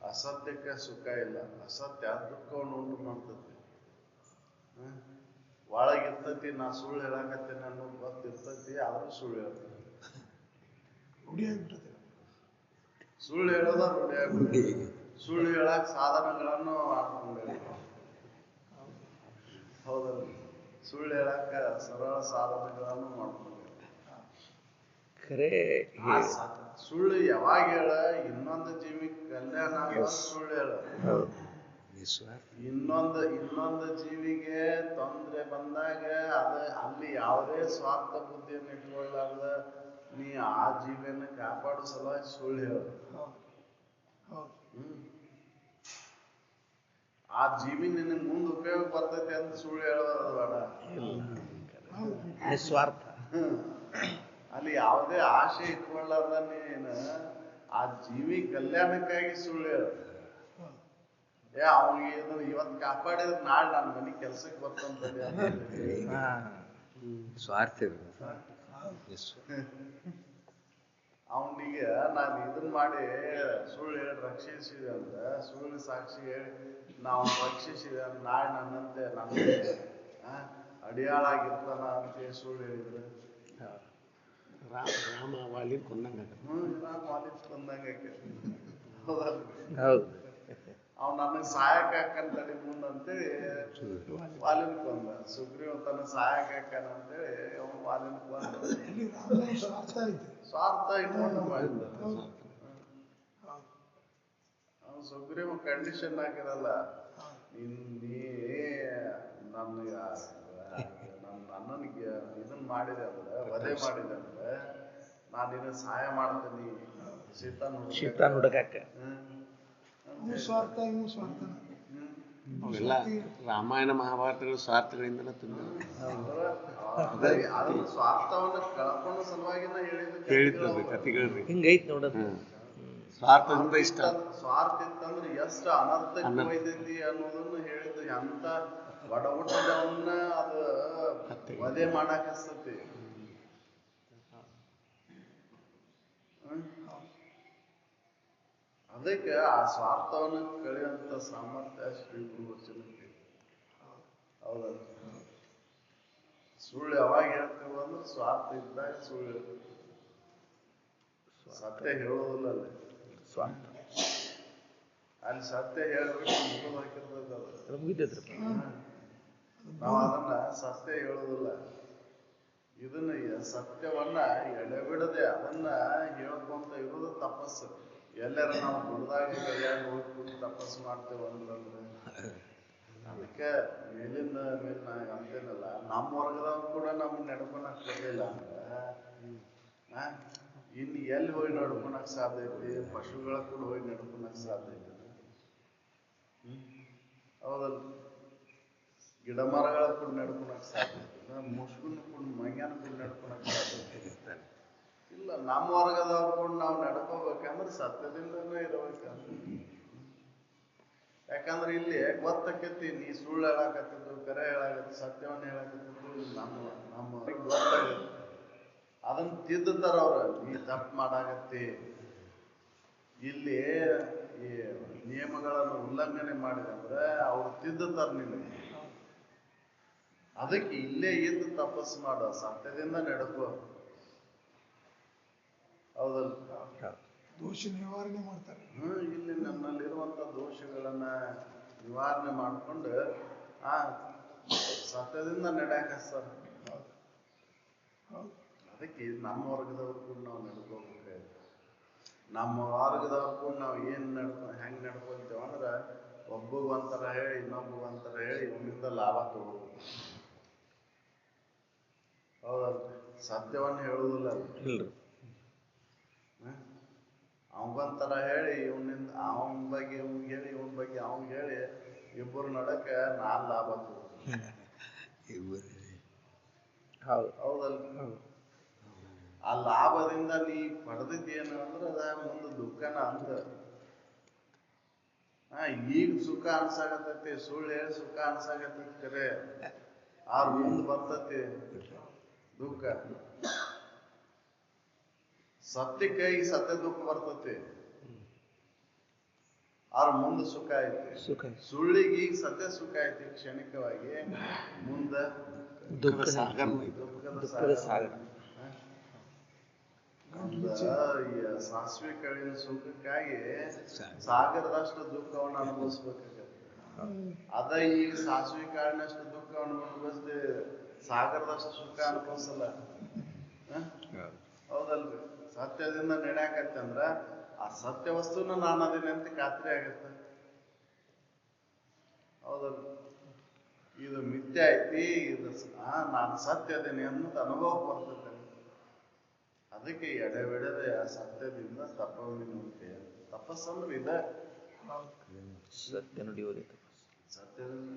ಅಸತ್ಯಕ್ಕೆ ಸುಖ ಇಲ್ಲ. ಅಸತ್ಯ ದುಃಖವನ್ನು ಉಂಟು ಮಾಡ್ತೈತಿ. ಒಳಗಿರ್ತೈತಿ ನಾ ಸುಳ್ಳು ಹೇಳಾಕತ್ತೇನೆ ಅನ್ನೋದು ಗೊತ್ತಿರ್ತೈತಿ, ಆದ್ರೂ ಸುಳ್ಳು ಹೇಳ್ತೇನೆ. ಸುಳ್ಳು ಹೇಳೋದ ರೂಢಿ. ಸುಳ್ಳು ಹೇಳಕ್ ಸಾಧನಗಳನ್ನು ಮಾಡ್ಕೊಂಡೇವೆ. ಹೌದಲ್ಲ? ಸುಳ್ಳು ಹೇಳಕ್ಕ ಸರಳ ಸಾಧನಗಳನ್ನು ಮಾಡ್ಕೊಂಡೇವೆ. ಸುಳ್ಳು ಯಾವಾಗ ಹೇಳ? ಇನ್ನೊಂದು ಜೀವಿ ಕಲ್ಯಾಣ ಸುಳ್ಳು ಹೇಳ. ಇನ್ನೊಂದು ಜೀವಿಗೆ ತೊಂದರೆ ಬಂದಾಗ ಅಲ್ಲಿ ಯಾವುದೇ ಸ್ವಾರ್ಥ ಬುದ್ಧಿಯನ್ನು ಇಟ್ಕೊಳ್ಳಾರ್ದ ನೀ ಆ ಜೀವಿಯನ್ನು ಕಾಪಾಡೋ ಸಲುವಾಗಿ ಸುಳ್ಳು ಹೇಳ. ಆ ಜೀವಿ ನಿನಗೆ ಮುಂದೆ ಉಪಯೋಗ ಬರ್ತೈತಿ ಅಂತ ಸುಳ್ಳು ಹೇಳೋದು ಬೇಡ. ನಿಸ್ವಾರ್ಥ. ಅಲ್ಲಿ ಯಾವುದೇ ಆಶೆ ಇಟ್ಕೊಳ್ಳಾರ್ದ ನೀನು ಆ ಜೀವಿ ಕಲ್ಯಾಣಕ್ಕಾಗಿ ಸುಳ್ಳು ಹೇಳ. ಅವನಿಗೆ ಇವತ್ತು ಕಾಪಾಡಿದ್ರೆ ನಾಳೆ ನನ್ನ ಮನೆ ಕೆಲ್ಸಕ್ಕೆ ಬರ್ತಂತದೆ. ಸ್ವಾರ್ಥ. ಅವನಿಗೆ ನಾನು ಇದನ್ನ ಮಾಡಿ ಸುಳ್ಳು ಹೇಳಿ ರಕ್ಷಿಸಿದೆ ಅಂದ್ರೆ, ಸುಳ್ಳು ಸಾಕ್ಷಿ ಹೇಳಿ ನಾವು ರಕ್ಷಿಸಿದೆ ಅಂದ್ರೆ ನಾಳೆ ನನ್ನಂತೆ ಅಡಿಯಾಳಾಗಿರ್ತಾನ ಅಂತ ಸುಳ್ಳು ಹೇಳಿದ್ರು. ರಾಮ ವಾಲಿ ಕೊಂದಂಗ ರಾಮ ವಾಲಿ ಕೊಂದಂಗ ಹೌದಲ್ಲ? ಹೌದು. ಅವ್ ನನಗ್ ಸಹಾಯಕ ಹಾಕನ್ ತಡಿ ಮುಂದಂತೇಳಿ ವಾಲಿನ ಕೊಂದ. ಸುಗ್ರೀವ ತನ್ನ ಸಹಾಯಕ ಹಾಕನ ಅಂತೇಳಿ ಅವನು ವಾಲಿನ ಕೊಂದ. ಸ್ವಾರ್ಥ ಇಟ್ಕೊಂಡು ಮಾಡಿದ. ಅವನು ಸುಗ್ರೀವ ಕಂಡೀಷನ್ ಹಾಕಿರಲ್ಲ, ನೀ ನನ್ನ ಅಣ್ಣನಿಗೆ ಇದನ್ ಮಾಡಿದೆ ಅಂದ್ರೆ, ವಧೆ ಮಾಡಿದೆ ಅಂದ್ರೆ ನಾನು ನಿನ್ನ ಸಹಾಯ ಮಾಡ್ತೀನಿ ಶೀತ ಹುಡುಗಾಕ. ಅವೆಲ್ಲ ರಾಮಾಯಣ ಮಹಾಭಾರತಗಳು ಸ್ವಾರ್ಥಗಳಿಂದಲೇ ತುಂಬ ಅದನ್ನ ಸ್ವಾರ್ಥವನ್ನ ಕಳ್ಕೊಳ್ಳೋ ಸಲುವಾಗಿನ ಹೇಳಿದ್ರಲ್ರಿ ಕಥೆಗಳ್ರಿ. ಹಿಂಗೈತ್ ನೋಡೋದು. ಸ್ವಾರ್ಥದಿಂದ ಇಷ್ಟ. ಸ್ವಾರ್ಥ ಇತ್ತಂದ್ರೆ ಎಷ್ಟು ಅನರ್ಥಕ್ಕೆ ಒಯ್ದೈತಿ ಅನ್ನೋದನ್ನ ಹೇಳಿದ್ದು. ಅಂತ ಒಡಹುಟ್ಟಿದವನ್ನ ಅದು ವಧೆ ಮಾಡಕ್ ಹಸ್ತತಿ. ಅದಕ್ಕೆ ಆ ಸ್ವಾರ್ಥವನ್ನು ಕಳೆಯುವಂತ ಸಾಮರ್ಥ್ಯ ಶ್ರೀ ಗುರು ವಚನಕ್ಕೆ. ಹೌದಲ್ಲ? ಸುಳ್ಳು ಯಾವಾಗ ಹೇಳ್ತೀವ ಅಂದ್ರೆ ಸ್ವಾರ್ಥ ಇದ್ದಾಗ ಸುಳ್ಳು ಹೇಳ್ತೀವಿ. ಸತ್ಯ ಹೇಳೋದಿಲ್ಲ ಅಲ್ಲಿ. ಸ್ವಾರ್ಥ ಅಲ್ಲಿ ಸತ್ಯ ಹೇಳ್ಬಿಟ್ಟು ಮುಗಿದು ಹಾಕಿರ್ತದ ಅದು. ಮುಗಿತೈತ್ರಿ. ನಾವು ಅದನ್ನ ಸತ್ಯ ಹೇಳೋದಿಲ್ಲ. ಇದನ್ನ ಸತ್ಯವನ್ನ ಎಡೆಬಿಡದೆ ಅದನ್ನ ಹೇಳ್ಕೊಂತ ಇರೋದು ತಪಸ್ಸು. ಎಲ್ಲರ ನಾವು ಗುರುದಾಗ ಕೈಯಾಗ ಹೋಗಿ ತಪಸ್ಸು ಮಾಡ್ತೇವೆ ಅಂತಂದ್ರೆ ಅದಕ್ಕೆ ಮೇಲಿಂದ ಮೇಲೆ ನಾ ಅಂತೇನಲ್ಲ, ನಮ್ಮ ವರ್ಗದವ್ರು ಕೂಡ ನಮ್ಗೆ ನಡ್ಕೊಳಕ್ ಕೊಡ್ಲಿಲ್ಲ ಅಂದ್ರೆ ಇನ್ನು ಎಲ್ಲಿ ಹೋಗಿ ನಡ್ಕೊಳಕ್ ಸಾಧ್ಯ ಐತಿ? ಪಶುಗಳ ಕೂಡ ಹೋಗಿ ನಡ್ಕೊಳಕ್ ಸಾಧ್ಯ ಐತಿ? ಹೌದಲ್ಲ? ಗಿಡ ಮರಗಳ ಕೂಡ ನಡ್ಕೊಳಕ್ ಸಾಧ್ಯ ಐತಿ? ಮುಷ್ಕುನ್ ಕೂಡ ಮಂಗ್ಯಾನ ಕೂಡ ನಡ್ಕೊಳಕ್ ಸಾಧ್ಯ ಐತಿ? ಇಲ್ಲ. ನಮ್ಮ ವರ್ಗದವ್ರು ಕೂಡ ನಾವು ನಡ್ಕೋಬೇಕಂದ್ರೆ ಸತ್ಯದಿಂದನೇ ಇರಬೇಕಂದ್ರೆ. ಯಾಕಂದ್ರೆ ಇಲ್ಲಿ ಗೊತ್ತಾಕೈತಿ ನೀ ಸುಳ್ಳು ಹೇಳಾಕತ್ತಿದ್ದು ಕರೆ ಹೇಳಾಕತ್ತಿ ಸತ್ಯವನ್ನ ಹೇಳಾಕತ್ತಿದ್ದು ನಮ್ಮ ಗೊತ್ತಾಗತ್ತೆ. ಅದನ್ನ ತಿದ್ದುತ್ತಾರ ಅವ್ರ. ನೀ ತಪ್ಪು ಮಾಡಾಕತ್ತಿ, ಇಲ್ಲಿ ಈ ನಿಯಮಗಳನ್ನು ಉಲ್ಲಂಘನೆ ಮಾಡಿದಂದ್ರೆ ಅವ್ರು ತಿದ್ದುತ್ತಾರ ನಿನಗೆ. ಅದಕ್ಕೆ ಇಲ್ಲೇ ಇದ್ದು ತಪಸ್ಸು ಮಾಡೋ, ಸತ್ಯದಿಂದ ನಡ್ಕೋ. ಹೌದಲ್ಲ? ದೋಷ ನಿವಾರಣೆ ಮಾಡ್ತಾರೆ. ಇಲ್ಲಿ ನನ್ನಲ್ಲಿರುವಂತ ದೋಷಗಳನ್ನ ನಿವಾರಣೆ ಮಾಡ್ಕೊಂಡು ಆ ಸತ್ಯದಿಂದ ನಡೆಯಕ್ ಹಚ್ತಾರ. ಅದಕ್ಕೆ ನಮ್ಮ ವರ್ಗದವ್ರು ಕೂಡ ನಾವು ನಡ್ಕೋಬೇಕಾಯ್ತು. ನಮ್ಮ ವರ್ಗದವ್ರು ಕೂಡ ನಾವು ಹೆಂಗ್ ನಡ್ಕೊಂತೇವ ಅಂದ್ರ ಒಬ್ಬಗೊಂಥರ ಹೇಳಿ ಇನ್ನೊಬ್ಬಗೊಂಥರ ಹೇಳಿ ಇವನಿಂದ ಲಾಭ ತಗೋಬೇಕು. ಹೌದಲ್ಲ? ಸತ್ಯವನ್ನ ಹೇಳುವುದಿಲ್ಲ. ಅವಗೊಂಥರ ಹೇಳಿ ಇವನಿಂದ ಅವನ ಬಗ್ಗೆ ಇವ್ನಿಗೆ ಹೇಳಿ ಇವನ್ ಬಗ್ಗೆ ಅವ್ನಿಗೆ ಹೇಳಿ ಇಬ್ಬರು ನಡಕ್ಕೆ ನಾನ್ ಲಾಭ ತಗೋಬೇಕು. ಹೌದಲ್ಲ? ಆ ಲಾಭದಿಂದ ನೀ ಪಡೆದಿದ್ದೇನು ಅಂದ್ರೆ ಅದ ಮುಂದೆ ದುಃಖನ ಅಂತ. ಈಗ ಸುಖ ಅನ್ಸಾಗತ್ತೈತಿ, ಸುಳ್ಳು ಹೇಳಿ ಸುಖ ಅನ್ಸಾಗತ್ತೈತಿ, ಕರೆ ಅವ್ರ ಮುಂದೆ ಬರ್ತತಿ ದುಃಖ. ಸತ್ಯಕ್ಕೆ ಈ ಸತ್ಯ ದುಃಖ ಬರ್ತತಿ, ಅವ್ರ ಮುಂದೆ ಸುಖ ಐತಿ. ಸುಳ್ಳಿಗೆ ಈಗ ಸತ್ಯ ಸುಖ ಐತಿ ಕ್ಷಣಿಕವಾಗಿ, ಮುಂದ ದುಃಖದ ಸಾಗರ. ಸಾಸಿವೆ ಕಾಳಿನ ಸುಖಕ್ಕಾಗಿ ಸಾಗರದಷ್ಟು ದುಃಖವನ್ನು ಅನುಭವಿಸ್ಬೇಕಾಗತ್ತೆ. ಅದ ಈಗ ಸಾಸಿವೆ ಕಾಳಿನಷ್ಟು ದುಃಖವನ್ನು ಅನುಭವಿಸ್ದೆ ಸಾಗರದಷ್ಟು ಸುಖ ಅನುಭವಿಸಲ್ಲ. ಹೌದಲ್ರಿ? ಸತ್ಯದಿಂದ ನಡೆಯಾಕತ್ತಂದ್ರ ಆ ಸತ್ಯ ವಸ್ತುನ ನಾನು ಅದೇನೆ ಅಂತ ಖಾತ್ರಿ ಆಗತ್ತೆ. ಹೌದಲ್ಲ? ಇದು ಮಿಥ್ಯೆ ಐತಿ, ಇದು ನಾನು ಸತ್ಯ ಅದೇನೆ ಅನ್ನೋದು ಅನುಭವ ಬರ್ತದೆ. ಅದಕ್ಕೆ ಎಡೆಬಿಡದೆ ಆ ಸತ್ಯದಿಂದ ತಪವಿನುಂಟೆ. ತಪಸ್ಸಂದ್ರೆ ಇದೆ, ಸತ್ಯ ನುಡಿಯೋದೇ ತಪಸ್ಸು. ಸತ್ಯದಿಂದ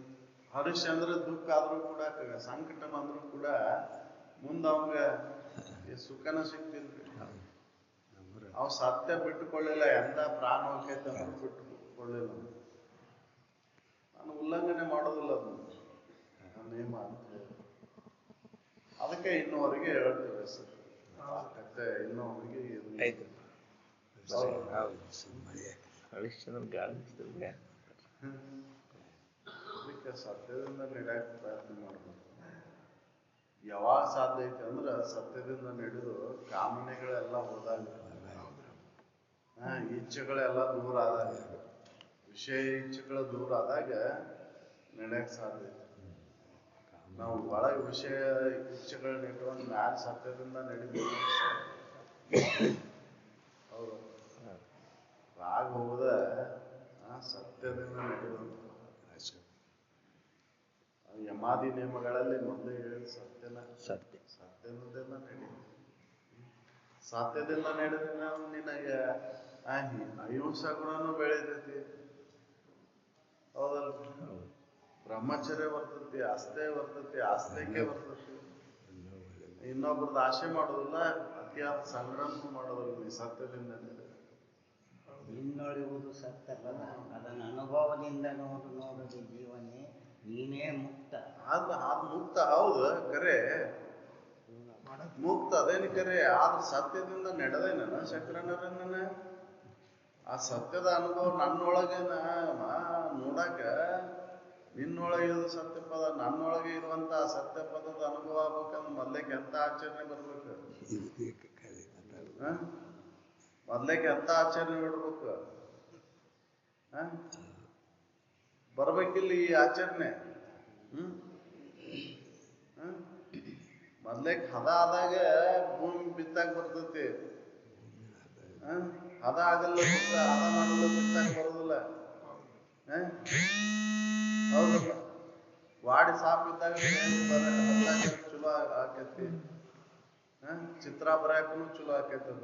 ಹರಿಶ್ಚಂದ್ರ ದುಃಖ ಆದ್ರೂ ಕೂಡ ಸಂಕಟ ಬಂದ್ರು ಕೂಡ ಮುಂದ ಅವಂಗ ಸುಖನ ಸಿಗ್ತಿಲ್ರಿ. ಅವ್ ಸತ್ಯ ಬಿಟ್ಟುಕೊಳ್ಳಿಲ್ಲ. ಎಂದ ಪ್ರಾಣ ಹೋಗ್ತೈತೆ ಅಂದ್ರೂ ಬಿಟ್ಟುಕೊಳ್ಳಿಲ್ಲ. ನಾನು ಉಲ್ಲಂಘನೆ ಮಾಡೋದಿಲ್ಲ ಅದನ್ನ ನೇಮ ಅಂತ ಹೇಳಿ. ಅದಕ್ಕೆ ಇನ್ನೂವರೆಗೆ ಹೇಳ್ತೇವೆ ಸರ್. ಇನ್ನೊಬ್ಬರಿಗೆ ಹರಿಶ್ಚಂದ್ರ ಗಾಳಿ ಅದಕ್ಕೆ ಸತ್ಯದಿಂದ ನಡೆಯಕ್ಕೆ ಪ್ರಯತ್ನ ಮಾಡ್ಬೇಕು. ಯಾವಾಗ ಸಾಧ್ಯ ಐತೆ ಅಂದ್ರೆ ಸತ್ಯದಿಂದ ನಡೆದು ಕಾಮನೆಗಳೆಲ್ಲ ಹೋದಾಗ, ಇಚ್ಛೆಗಳೆಲ್ಲ ದೂರ ಆದಾಗ, ವಿಷಯ ಇಚ್ಛೆಗಳು ದೂರ ಆದಾಗ ನಡೆಯಕ್ ಸಾಧ್ಯ ಐತೆ. ನಾವು ಒಳಗೆ ವಿಷಯ ಇಚ್ಛೆಗಳನ್ನ ಇಟ್ಕೊಂಡು ಮ್ಯಾಲ ಸತ್ಯದಿಂದ ನಡಿಬೋದು. ಹೌದು, ರಾಗ ಹೋದ ಸತ್ಯದಿಂದ ನಡೆಯುವಂತ ಯಮಾದಿ ನಿಯಮಗಳಲ್ಲಿ ಮೊದಲೇ ಹೇಳಿದ ಸತ್ಯದಿಂದ ನಡೆಯುತ್ತೆ. ಸತ್ಯದಿಂದ ನಡೆದ್ರೆ ನಾವು ನಿನಗೆ ಅಹಿಂಸಾ ಗುಣನೂ ಬೆಳೆದೈತಿ. ಹೌದಲ್ಲ? ಬ್ರಹ್ಮಚರ್ಯ ಬರ್ತೈತಿ, ಆಸ್ತಿಕೆ ಬರ್ತೈತಿ. ಇನ್ನೊಬ್ರದ್ದು ಆಸೆ ಮಾಡೋದಿಲ್ಲ, ಅತಿಯಾದ ಸಂಗ್ರಹ ಮಾಡೋದಿಲ್ಲ. ನೀ ಸತ್ಯದಿಂದ ನಿನ್ನೊಳೆಯುವುದು ಸತ್ಯವಲ್ಲ, ಅದನ್ನ ಅನುಭವದಿಂದ ನೋಡದ ಜೀವನೇ ನೀನೇ ಮುಕ್ತ. ಅದು ಮುಕ್ತ, ಹೌದು, ಕರೆ ಮುಕ್ತ ಅದೇನು ಕರೆ. ಆದ್ರೆ ಸತ್ಯದಿಂದ ನಡೆದೇನ ಶಂಕರಣ್ಣರನ್ನ ಆ ಸತ್ಯದ ಅನುಭವ ನನ್ನೊಳಗೆ ನೋಡಾಕ ನಿನ್ನೊಳಗೆ ಇರೋದು ಸತ್ಯಪದ, ನನ್ನೊಳಗೆ ಇರುವಂತ ಸತ್ಯಪದದ ಅನುಭವ ಆಗ್ಬೇಕಂದ್ರೆ ಮೊದ್ಲೇಕೆ ಎಂತ ಆಚರಣೆ ಬರ್ಬೇಕು, ಮೊದ್ಲೇಕೆ ಎಂತ ಆಚರಣೆ ಬಿಡ್ಬೇಕು, ಬರ್ಬೇಕಿಲ್ಲ ಈ ಆಚರಣೆ. ಮೊದ್ಲೇಕ್ ಹದ ಆದಾಗ ಭೂಮಿ ಬಿತ್ತಾಕ ಬರ್ತೈತಿ. ಹದ ಆಗಲ್ಲ, ಹದ ಮಾಡಲ್ಲ, ಬಿತ್ತಾಕ ಬರೋದಿಲ್ಲ. ಹೌದಲ್ಲ? ವಾಡಿ ಸಾಪ್ ಇದ್ದಾಗ ಚಲೋ ಆಕೈತಿ, ಚಿತ್ರ ಬರೆಯಕ್ಕೂ ಚಲೋ ಆಕೈತದ.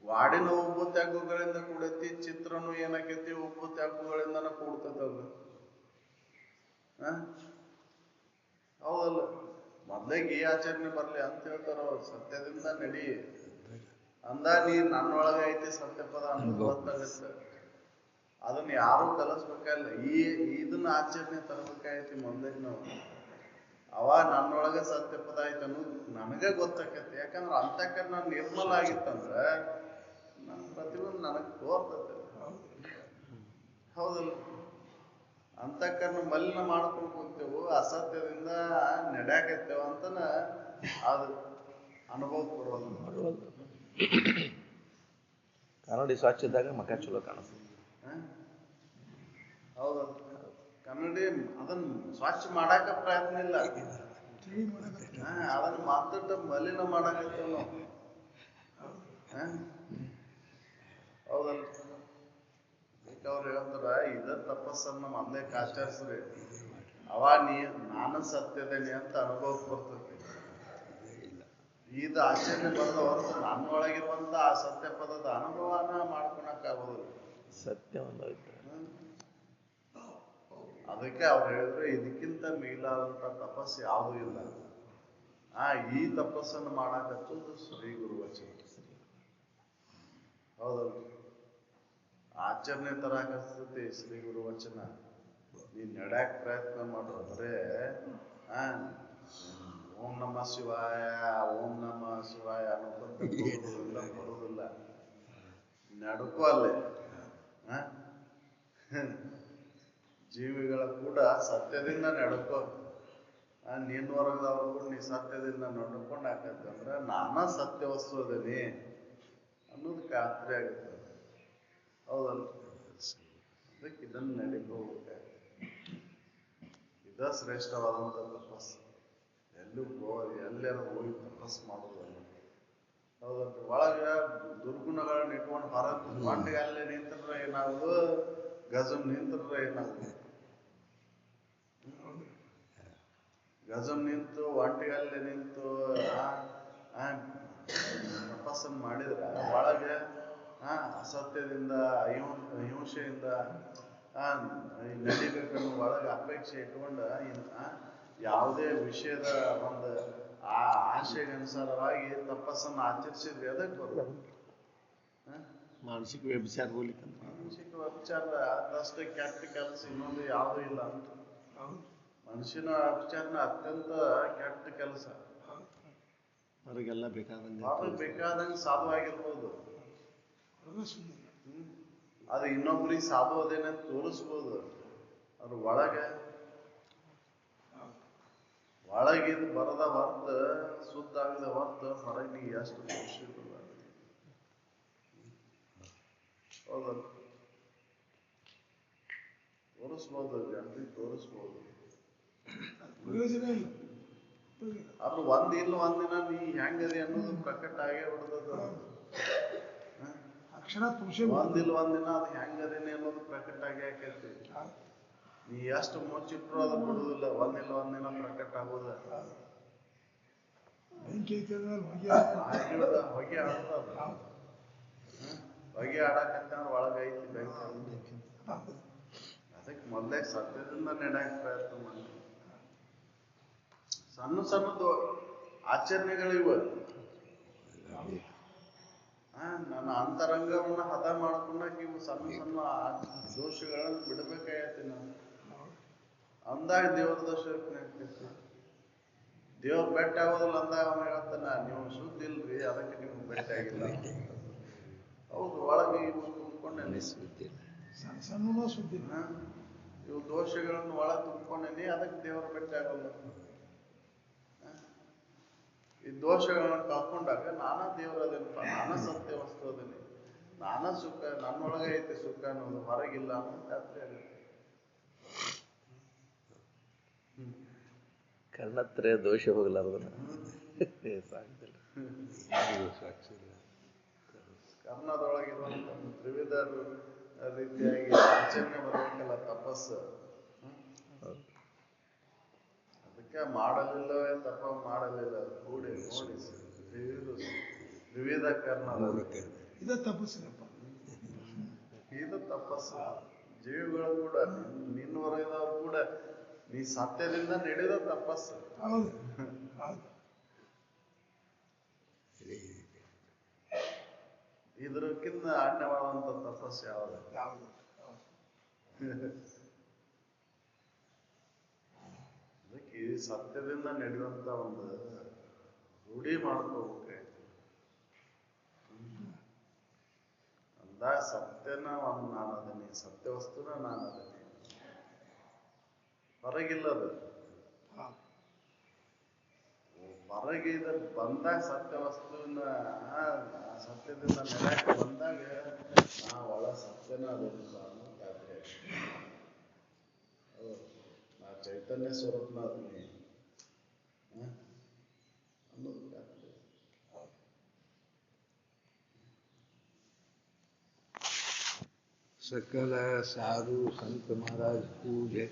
ವಾಡಿನ ಉಬ್ಬು ತ್ಯಾಗುಗಳಿಂದ ಕೂಡೈತಿ, ಚಿತ್ರನು ಏನಾಕೈತಿ ಉಬ್ಬು ತ್ಯಾಗುಗಳಿಂದನ ಕೂಡ್ತೈತದ. ಹೌದಲ್ಲ? ಮೊದ್ಲೇಗೆ ಈ ಆಚರಣೆ ಬರ್ಲಿ ಅಂತ ಹೇಳ್ತಾರ ಅವ್ರು. ಸತ್ಯದಿಂದ ನಡಿ ಅಂದ ನೀ ನನ್ನೊಳಗೆ ಐತಿ ಸತ್ಯಪದ ಅನ್ನೋದು ಗೊತ್ತಾಗತ್ತೆ. ಅದನ್ನ ಯಾರು ಕಲಿಸ್ಬೇಕಲ್ಲ, ಇದನ್ನ ಆಚರಣೆ ತರಬೇಕಾಯ್ತಿ ಮೊದ್ಲೇಗೆ ನಾವು. ಅವ ನನ್ನೊಳಗೆ ಸತ್ಯಪದ ಐತೆ ಅನ್ನೋದು ನನಗೆ ಗೊತ್ತಾಕೈತಿ. ಯಾಕಂದ್ರೆ ಅಂತಃಕರಣ ನಿರ್ಮಲ ಆಗಿತ್ತಂದ್ರ ನನ್ನ ಪ್ರತಿಯೊಂದು ನನಗೆ ತೋರ್ತೈತೆ. ಹೌದಲ್ಲ? ಅಂತಃಕರಣ ಮಲಿನ ಮಾಡ್ಕೊಂಡು ಕೂತೇವು, ಅಸತ್ಯದಿಂದ ನಡೆಯಾಕತ್ತೇವ ಅಂತನ ಅದು ಅನುಭವ ಬರೋದು. ಕನ್ನಡಿ ಸ್ವಚ್ಛ ಇದ್ದಾಗ ಮಕ ಚಲೋ ಕಾಣಿಸ್ತದೆ. ಹೌದಲ್ಲ? ಕನ್ನಡಿ ಅದನ್ನ ಸ್ವಚ್ಛ ಮಾಡಾಕ ಪ್ರಯತ್ನ ಇಲ್ಲ, ಅದನ್ನ ಮಾತಾಡ ಮಲಿನ ಮಾಡಾಕತ್ತೇವ ನಾವು. ಹೌದಲ್ಲ? ಅವ್ರು ಹೇಳ್ತಾರ ಇದ ತಪಸ್ಸನ್ನ ಮೊದ್ಲೇಕ್ ಆಚರಿಸ್ರಿ, ಅವ ನಾನು ಸತ್ಯದೇನಿ ಅಂತ ಅನುಭವಕ್ಕೆ ಬರ್ತೈತಿ. ಇದು ಆಚರಣೆ ಬರದ ಹೊರತು ನನ್ನೊಳಗಿರುವಂತ ಆ ಸತ್ಯ ಪದದ ಅನುಭವನ ಮಾಡ್ಕೊಳಕ್ ಆಗೋದಿಲ್ಲ. ಸತ್ಯ ಒಂದಾಯ್ತು. ಅದಕ್ಕೆ ಅವ್ರು ಹೇಳಿದ್ರೆ ಇದಕ್ಕಿಂತ ಮೀಲಾದಂತ ತಪಸ್ಸು ಯಾವುದೂ ಇಲ್ಲ. ಈ ತಪಸ್ಸನ್ನು ಮಾಡಾಕತ್ತದು ಶ್ರೀ ಗುರು ವಚನ. ಹೌದಲ್ಲ? ಆಚರಣೆ ತರಾಕಸ್ತೈತಿ ಶ್ರೀ ಗುರು ವಚನ. ನೀನ್ ನಡ್ಯಾಕ್ ಪ್ರಯತ್ನ ಮಾಡ್ರ ಬರೇ ಓಂ ನಮ ಶಿವಾಯ ಅನ್ನೋದಂತ ಬರುವುದಿಲ್ಲ. ನಡ್ಕೋ ಅಲ್ಲೇ. ಜೀವಿಗಳ ಕೂಡ ಸತ್ಯದಿಂದ ನಡ್ಕೋ. ನೀನ್ ವರ್ಗದವ್ರು ಕೂಡ ನೀ ಸತ್ಯದಿಂದ ನಡ್ಕೊಂಡು ಹಾಕತ್ತಂದ್ರೆ ನಾನ ಸತ್ಯ ವಸ್ತು ಅದೇನಿ ಅನ್ನೋದು ಖಾತ್ರಿ ಆಗುತ್ತೆ. ಹೌದಲ್ಲ? ಅದಕ್ಕೆ ಇದನ್ನ ನಡಿಕೋಬೇಕಾಗ್ತದೆ. ಇದ ಶ್ರೇಷ್ಠವಾದಂತ ತಪಸ್ಸು. ಎಲ್ಲರೂ ಹೋಗಿ ತಪಸ್ಸು ಮಾಡೋದಲ್ಲ. ಹೌದಲ್ರಿ? ಒಳಗ ದುರ್ಗುಣಗಳನ್ನ ಇಟ್ಕೊಂಡು ಹೊರಗೆ ಒಂಟಿಗೆ ಅಲ್ಲೇ ನಿಂತ್ರೆ ಏನಾಗುದು, ಗಜಮ್ ನಿಂತ್ರೆ ಏನಾಗುದು. ಗಜಮ್ ನಿಂತು ಒಂಟಿಗಲ್ಲೇ ನಿಂತು ತಪಸ್ಸನ್ನು ಮಾಡಿದ್ರ ಒಳಗೆ ಅಸತ್ಯದಿಂದ ಅಹಿಂಸೆಯಿಂದ ನಡಿಬೇಕನ್ನೋ ಒಳಗೆ ಅಪೇಕ್ಷೆ ಇಟ್ಕೊಂಡ ಯಾವುದೇ ವಿಷಯದ ಒಂದು ಆಶೆಗೆ ಅನುಸಾರವಾಗಿ ತಪಸ್ಸನ್ನು ಆಚರಿಸಿದ್ವಿ. ಅದಕ್ಕೆ ಬರೋದು ಮಾನಸಿಕ ವ್ಯಭಿಚಾರ ಹೋಗ್ಲಿಕ್ಕೆ. ಮಾನಸಿಕ ವ್ಯಭಿಚಾರ ಅದಷ್ಟೇ ಕೆಟ್ಟ ಕೆಲಸ ಇನ್ನೊಂದು ಯಾವುದೂ ಇಲ್ಲ ಅಂತ. ಮನುಷ್ಯನ ವ್ಯಭಿಚಾರನ ಅತ್ಯಂತ ಕೆಟ್ಟ ಕೆಲಸ. ಅವ್ರಿಗೆಲ್ಲ ಬೇಕಾದಂಗೆ ಅವ್ರಿಗೆ ಬೇಕಾದಂಗೆ ಸಾಧುವಾಗಿರ್ಬೋದು, ಅದು ಇನ್ನೊಬ್ರಿಗೆ ಸಾಧು ಅದೇನೆ ತೋರಿಸ್ಬೋದು. ಅದ್ರ ಒಳಗೆ ಒಳಗಿದ್ ಬರದ ಹೊರ್ತ ಶುದ್ಧ ಆಗದ ಹೊರ್ತ ಹೊರಗೆ ನೀ ಎಷ್ಟು ತೋರಿಸಿಲ್ಲ. ಹೌದಲ್ಲ? ತೋರಿಸ್ಬೋದು, ಜನರಿಗೆ ತೋರಿಸ್ಬೋದು. ಪ್ರಯೋಜನ ಇಲ್ಲ. ಅದು ಒಂದಿನ ನೀ ಹೆಂಗದಿ ಅನ್ನೋದು ಪ್ರಕಟ ಆಗೇ ಬಿಡ್ತದ. ಅಕ್ಷರ ಪುರುಷ ಒಂದಿನ ಅದು ಹೆಂಗದೇನೆ ಅನ್ನೋದು ಪ್ರಕಟ ಆಗೇ ಆಕೈತಿ. ನೀ ಎಷ್ಟು ಮುಚ್ಚಿಟ್ರು ಅದು ಬಿಡುದಿಲ್ಲ, ಒಂದಿನ ಪ್ರಕಟ ಆಗೋದ. ಬೆಂಕಿ ಐತೆ ಹೊಗೆ ಆಡ್ತದ. ಹೊಗೆ ಆಡಕತ್ತಂದ್ರೆ ಒಳಗೈತಿ ಬೆಂಕಿ. ಅದಕ್ಕೆ ಮೊದಲೇ ಸತ್ಯದಿಂದ ನೆಡಾಕ್ ಪ್ರಯತ್ನ ಮಾಡಿ. ಸಣ್ಣದು ಆಚರಣೆಗಳಿವ. ನನ್ನ ಅಂತರಂಗವನ್ನ ಹದ ಮಾಡ್ಕೊಂಡಾಗ ಇವು ಸಣ್ಣ ದೋಷಗಳನ್ನ ಬಿಡ್ಬೇಕಾಗೈತಿ. ನಾನು ಅಂದಾಗ ದೇವ್ರ ದೋಷ ಆಗ್ತೈತಿ. ದೇವ್ರ ಬೆಟ್ಟ ಆಗೋದಿಲ್ಲ ಅಂದಾಗ ಅವನು ಹೇಳ್ತಾನ, ನೀವು ಶುದ್ಧ ಇಲ್ರಿ, ಅದಕ್ಕೆ ನೀವು ಬೆಟ್ಟ ಆಗಿಲ್ಲ. ಹೌದು, ಒಳಗೆ ಇವು ತುಂಬಿಕೊಂಡೇನಿ, ಸಣ್ಣ ಸುದ್ದಿ. ಇವು ದೋಷಗಳನ್ನು ಒಳಗೆ ತುಂಬಿಕೊಂಡೇನಿ, ಅದಕ್ಕೆ ದೇವ್ರ ಬೆಟ್ಟ ಆಗೋಲ್ಲ. ಈ ದೋಷಗಳನ್ನ ಕಳ್ಕೊಂಡಾಗ ನಾನಾ ದೇವರದೇನಪ್ಪ, ನಾನಾ ಸತ್ಯ ವಸ್ತು ಅದೇನಿ, ನಾನಾ ಸುಖ ನನ್ನೊಳಗೆ ಐತಿ, ಸುಖ ಅನ್ನೋದು ಹೊರಗಿಲ್ಲ ಅನ್ನೋದು ಖಾತ್ರಿ ಆಗುತ್ತೆ. ಕರ್ಣತ್ರಯ ದೋಷ ಹೋಗ್ಲಾರ್ದನ ಸಾಕ್ತಿಲ್ಲ. ಕರ್ಣದೊಳಗಿರುವಂತ ತ್ರಿವಿಧ ರೀತಿಯಾಗಿ ಆಚರಣೆ ಬರಬೇಕಲ್ಲ ತಪಸ್ಸು. ಅದಕ್ಕೆ ಮಾಡಲಿಲ್ಲವೇ ತಪ ಮಾಡಲಿಲ್ಲ ಕೂಡಿ ನೋಡಿ ತ್ರಿವಿಧ ಕರ್ಣ ಇದು ತಪಸ್ಸಿನಪ್ಪ. ಇದು ತಪಸ್ಸು. ಜೀವಿಗಳು ಕೂಡ ನಿನ್ನವರೆದವ್ರು ಕೂಡ ನೀ ಸತ್ಯದಿಂದ ನಡೆದ ತಪಸ್ಸು. ಹೌದು ಹೌದು. ಇದಕ್ಕಿಂತ ಅನ್ಯವಾದಂತ ತಪಸ್ಸು ಯಾವುದು? ಅದಕ್ಕೆ ಸತ್ಯದಿಂದ ನಡೆಯುವಂತ ಒಂದು ರೂಢಿ ಮಾಡ್ಕೋಬೇಕಾಯ್ತು. ಅಂದಾಗ ಸತ್ಯನ ಒಂದು ನಾನು ಅದನ್ನೇ, ಸತ್ಯ ವಸ್ತುನ ನಾನು ಅದನ್ನೇ, ಹೊರಗಿಲ್ಲದು. ಹೊರಗೆ ಬಂದಾಗ ಸತ್ಯ ವಸ್ತುವಿನ ಸತ್ಯದಿಂದ ನೆಲಕ್ಕೆ ಬಂದಾಗ ನಾ ಒಳ ಸತ್ಯನ ಅದನ್ನ ಅನ್ನೋ ಖಾತ್ರಿ. ನಾ ಚೈತನ್ಯ ಸ್ವರೂಪನ ಅದನ್ನೇ ಅನ್ನೋದು ಖಾತ್ರಿ. सकल साधु संत महाराज पूजे